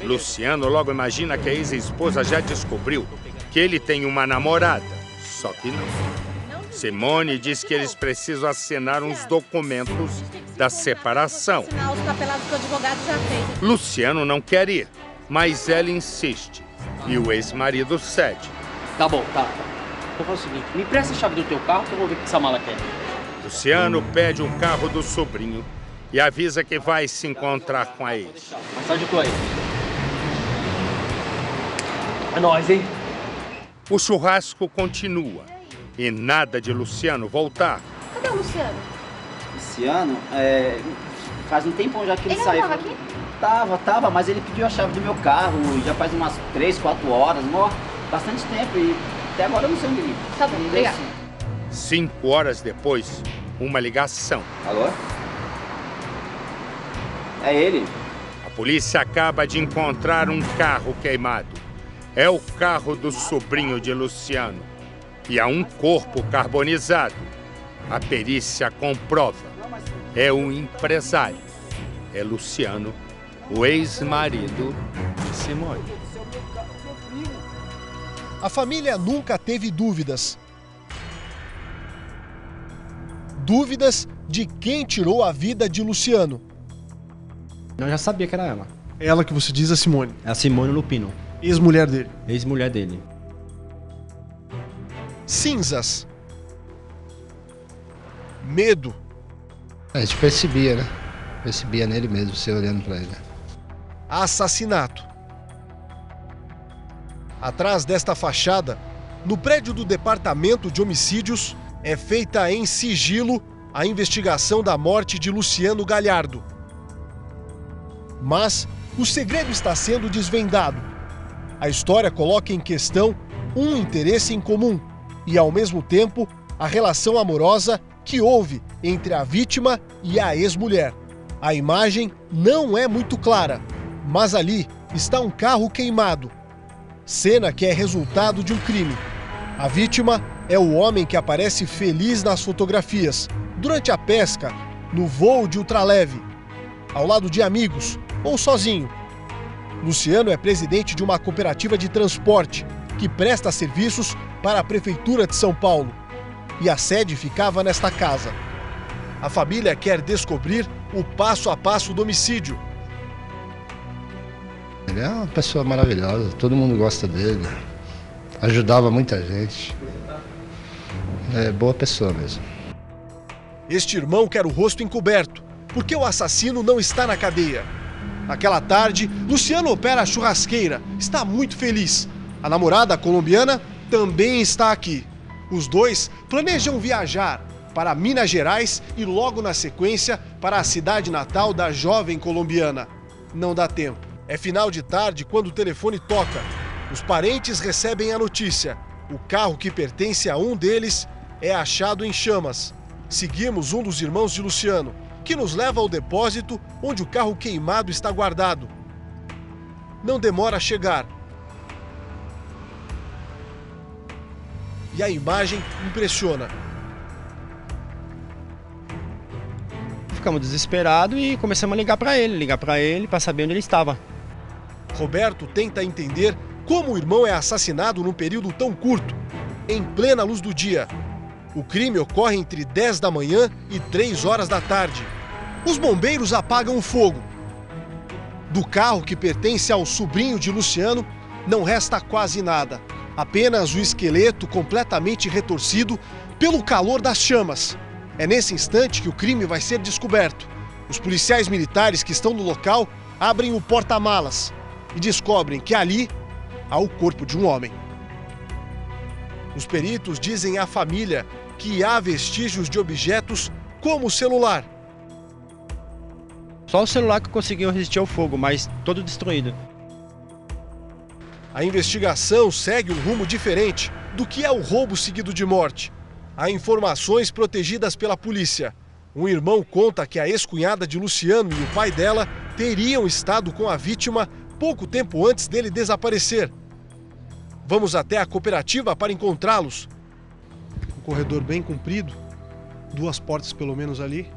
Luciano logo imagina que a ex-esposa já descobriu que ele tem uma namorada. Só que não. Simone diz que eles precisam assinar uns documentos da separação. Assinar os papelados que o advogado já fez. Luciano não quer ir, mas ela insiste. E o ex-marido cede. Tá bom, tá. Vou fazer o seguinte, me empresta a chave do teu carro que eu vou ver o que essa mala quer. Luciano pede o carro do sobrinho e avisa que vai se encontrar com a ex. Mais tarde eu tô aí. É nóis, hein? O churrasco continua e nada de Luciano voltar. Cadê o Luciano? Luciano, faz um tempão já que ele Ele saiu. não tava aqui? Tava, mas ele pediu a chave do meu carro já faz umas 3, 4 horas, bastante tempo e até agora eu não sei onde ele. Tá bom, obrigado. 5 horas depois, uma ligação. Alô? É ele. A polícia acaba de encontrar um carro queimado. É o carro do sobrinho de Luciano. E há um corpo carbonizado. A perícia comprova. É um empresário. É Luciano, o ex-marido de Simone. A família nunca teve dúvidas. dúvidas de quem tirou a vida de Luciano. Eu já sabia que era ela. Ela que você diz, a Simone. É a Simone Lupino. Ex-mulher dele. Ex-mulher dele. Cinzas. Medo. A gente percebia, né? Percebia nele mesmo, você olhando pra ele. Assassinato. Atrás desta fachada, no prédio do Departamento de Homicídios, é feita em sigilo a investigação da morte de Luciano Galhardo. Mas o segredo está sendo desvendado. A história coloca em questão um interesse em comum e, ao mesmo tempo, a relação amorosa que houve entre a vítima e a ex-mulher. A imagem não é muito clara, mas ali está um carro queimado. Cena que é resultado de um crime. A vítima é o homem que aparece feliz nas fotografias, durante a pesca, no voo de ultraleve, ao lado de amigos ou sozinho. Luciano é presidente de uma cooperativa de transporte que presta serviços para a Prefeitura de São Paulo. E a sede ficava nesta casa. A família quer descobrir o passo a passo do homicídio. Ele é uma pessoa maravilhosa, todo mundo gosta dele. Ajudava muita gente. É boa pessoa mesmo. Este irmão quer o rosto encoberto, porque o assassino não está na cadeia. Naquela tarde, Luciano opera a churrasqueira, está muito feliz. A namorada colombiana também está aqui. Os dois planejam viajar para Minas Gerais e logo na sequência para a cidade natal da jovem colombiana. Não dá tempo. É final de tarde quando o telefone toca. Os parentes recebem a notícia. O carro que pertence a um deles é achado em chamas. Seguimos um dos irmãos de Luciano, que nos leva ao depósito onde o carro queimado está guardado. Não demora a chegar. E a imagem impressiona. Ficamos desesperados e começamos a ligar para ele para saber onde ele estava. Roberto tenta entender como o irmão é assassinado num período tão curto, em plena luz do dia. O crime ocorre entre 10 da manhã e 3 horas da tarde. Os bombeiros apagam o fogo. Do carro que pertence ao sobrinho de Luciano, não resta quase nada. Apenas o esqueleto completamente retorcido pelo calor das chamas. É nesse instante que o crime vai ser descoberto. Os policiais militares que estão no local abrem o porta-malas e descobrem que ali há o corpo de um homem. Os peritos dizem à família que há vestígios de objetos como o celular. Só o celular que conseguiu resistir ao fogo, mas todo destruído. A investigação segue um rumo diferente do que é o roubo seguido de morte. Há informações protegidas pela polícia. Um irmão conta que a ex-cunhada de Luciano e o pai dela teriam estado com a vítima pouco tempo antes dele desaparecer. Vamos até a cooperativa para encontrá-los. Um corredor bem comprido, 2 portas pelo menos ali,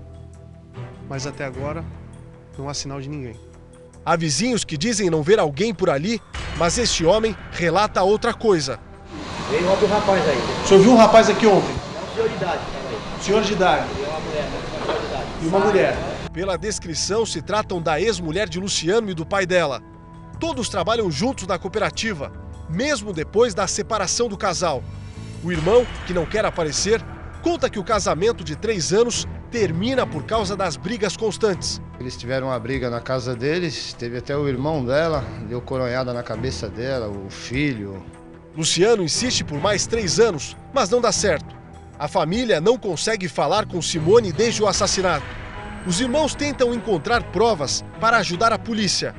mas até agora não há sinal de ninguém. Há vizinhos que dizem não ver alguém por ali, mas este homem relata outra coisa. Veio outro rapaz aí. O senhor viu um rapaz aqui ontem? É um senhor de idade. Senhor de idade. E uma mulher, senhor de idade. E uma mulher. Pela descrição, se tratam da ex-mulher de Luciano e do pai dela. Todos trabalham juntos na cooperativa, mesmo depois da separação do casal. O irmão, que não quer aparecer, conta que o casamento de 3 anos termina por causa das brigas constantes. Eles tiveram uma briga na casa deles, teve até o irmão dela, deu coronhada na cabeça dela, o filho. Luciano insiste por mais 3 anos, mas não dá certo. A família não consegue falar com Simone desde o assassinato. Os irmãos tentam encontrar provas para ajudar a polícia.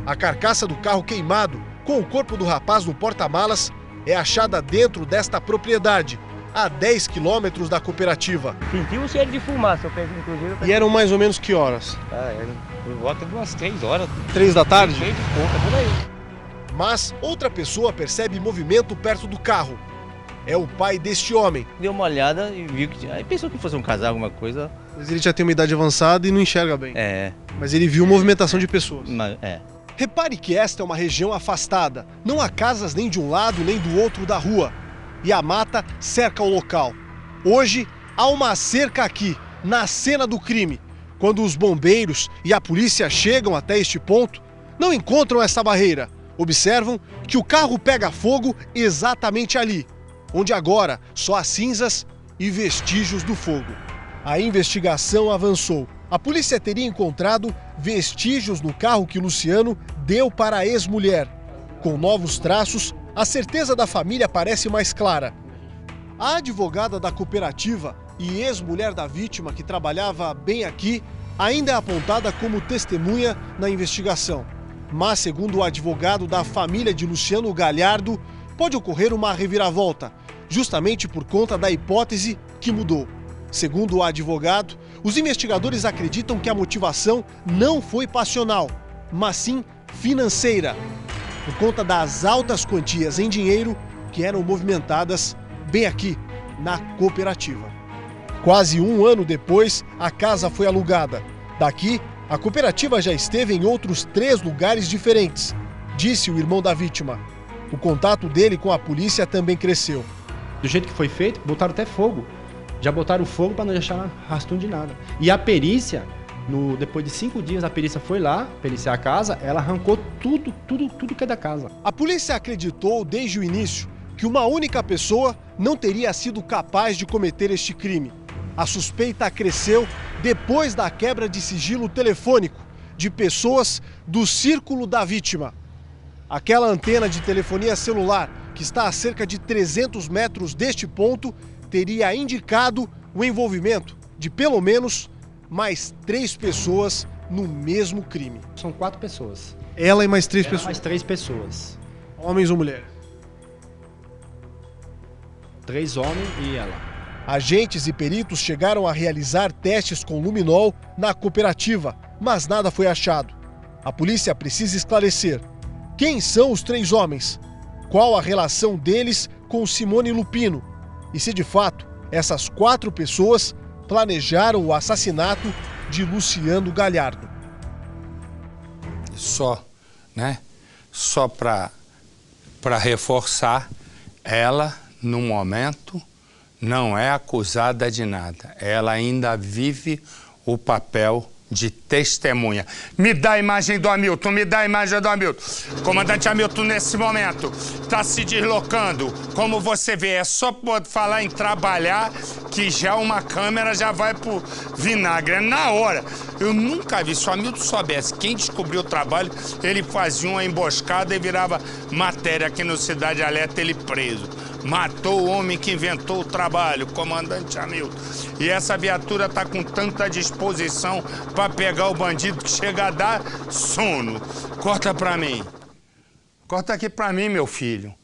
A carcaça do carro queimado, com o corpo do rapaz no porta-malas, é achada dentro desta propriedade, a 10 quilômetros da cooperativa. Sentiu o cheiro de fumaça, eu pensei, inclusive. E eram mais ou menos que horas? Era por volta de umas 3 horas. 3 da tarde? 3 e pouca, por aí. Mas outra pessoa percebe movimento perto do carro. É o pai deste homem. Deu uma olhada e viu que... Aí pensou que fosse um casal, alguma coisa. Mas ele já tem uma idade avançada e não enxerga bem. É. Mas ele viu movimentação de pessoas. É. Repare que esta é uma região afastada. Não há casas nem de um lado nem do outro da rua. E a mata cerca o local. Hoje, Há uma cerca aqui, na cena do crime. Quando os bombeiros e a polícia chegam até este ponto, não encontram essa barreira. Observam que o carro pega fogo exatamente ali, onde agora só há cinzas e vestígios do fogo. A investigação avançou. A polícia teria encontrado vestígios no carro que Luciano deu para a ex-mulher. Com novos traços, a certeza da família parece mais clara. A advogada da cooperativa e ex-mulher da vítima, que trabalhava bem aqui, ainda é apontada como testemunha na investigação. Mas, segundo o advogado da família de Luciano Galhardo, pode ocorrer uma reviravolta, justamente por conta da hipótese que mudou. Segundo o advogado, os investigadores acreditam que a motivação não foi passional, mas sim financeira, por conta das altas quantias em dinheiro que eram movimentadas bem aqui, na cooperativa. Quase um ano depois, a casa foi alugada. Daqui, a cooperativa já esteve em outros 3 lugares diferentes, disse o irmão da vítima. O contato dele com a polícia também cresceu. Do jeito que foi feito, botaram até fogo. Já botaram fogo para não deixar rastro de nada. E a perícia, depois de 5 dias, a perícia foi lá, periciar a casa, ela arrancou tudo que é da casa. A polícia acreditou desde o início que uma única pessoa não teria sido capaz de cometer este crime. A suspeita cresceu depois da quebra de sigilo telefônico de pessoas do círculo da vítima. Aquela antena de telefonia celular, que está a cerca de 300 metros deste ponto, teria indicado o envolvimento de pelo menos mais 3 pessoas no mesmo crime. São 4 pessoas. Ela e mais 3 pessoas? Mais 3 pessoas. Homens ou mulheres? 3 homens e ela. Agentes e peritos chegaram a realizar testes com luminol na cooperativa, mas nada foi achado. A polícia precisa esclarecer: quem são os 3 homens? Qual a relação deles com Simone Lupino? E se de fato essas 4 pessoas planejaram o assassinato de Luciano Galhardo? Só para reforçar, ela, no momento, não é acusada de nada. Ela ainda vive o papel de testemunha. Me dá a imagem do Hamilton, me dá a imagem do Hamilton. Comandante Hamilton, nesse momento, está se deslocando. Como você vê, é só falar em trabalhar que já uma câmera já vai pro vinagre. É na hora. Eu nunca vi. Se o Hamilton soubesse quem descobriu o trabalho, ele fazia uma emboscada e virava matéria aqui no Cidade Alerta, ele preso. Matou o homem que inventou o trabalho, comandante Hamilton. E essa viatura está com tanta disposição para pegar o bandido que chega a dar sono. Corta para mim. Corta aqui para mim, meu filho.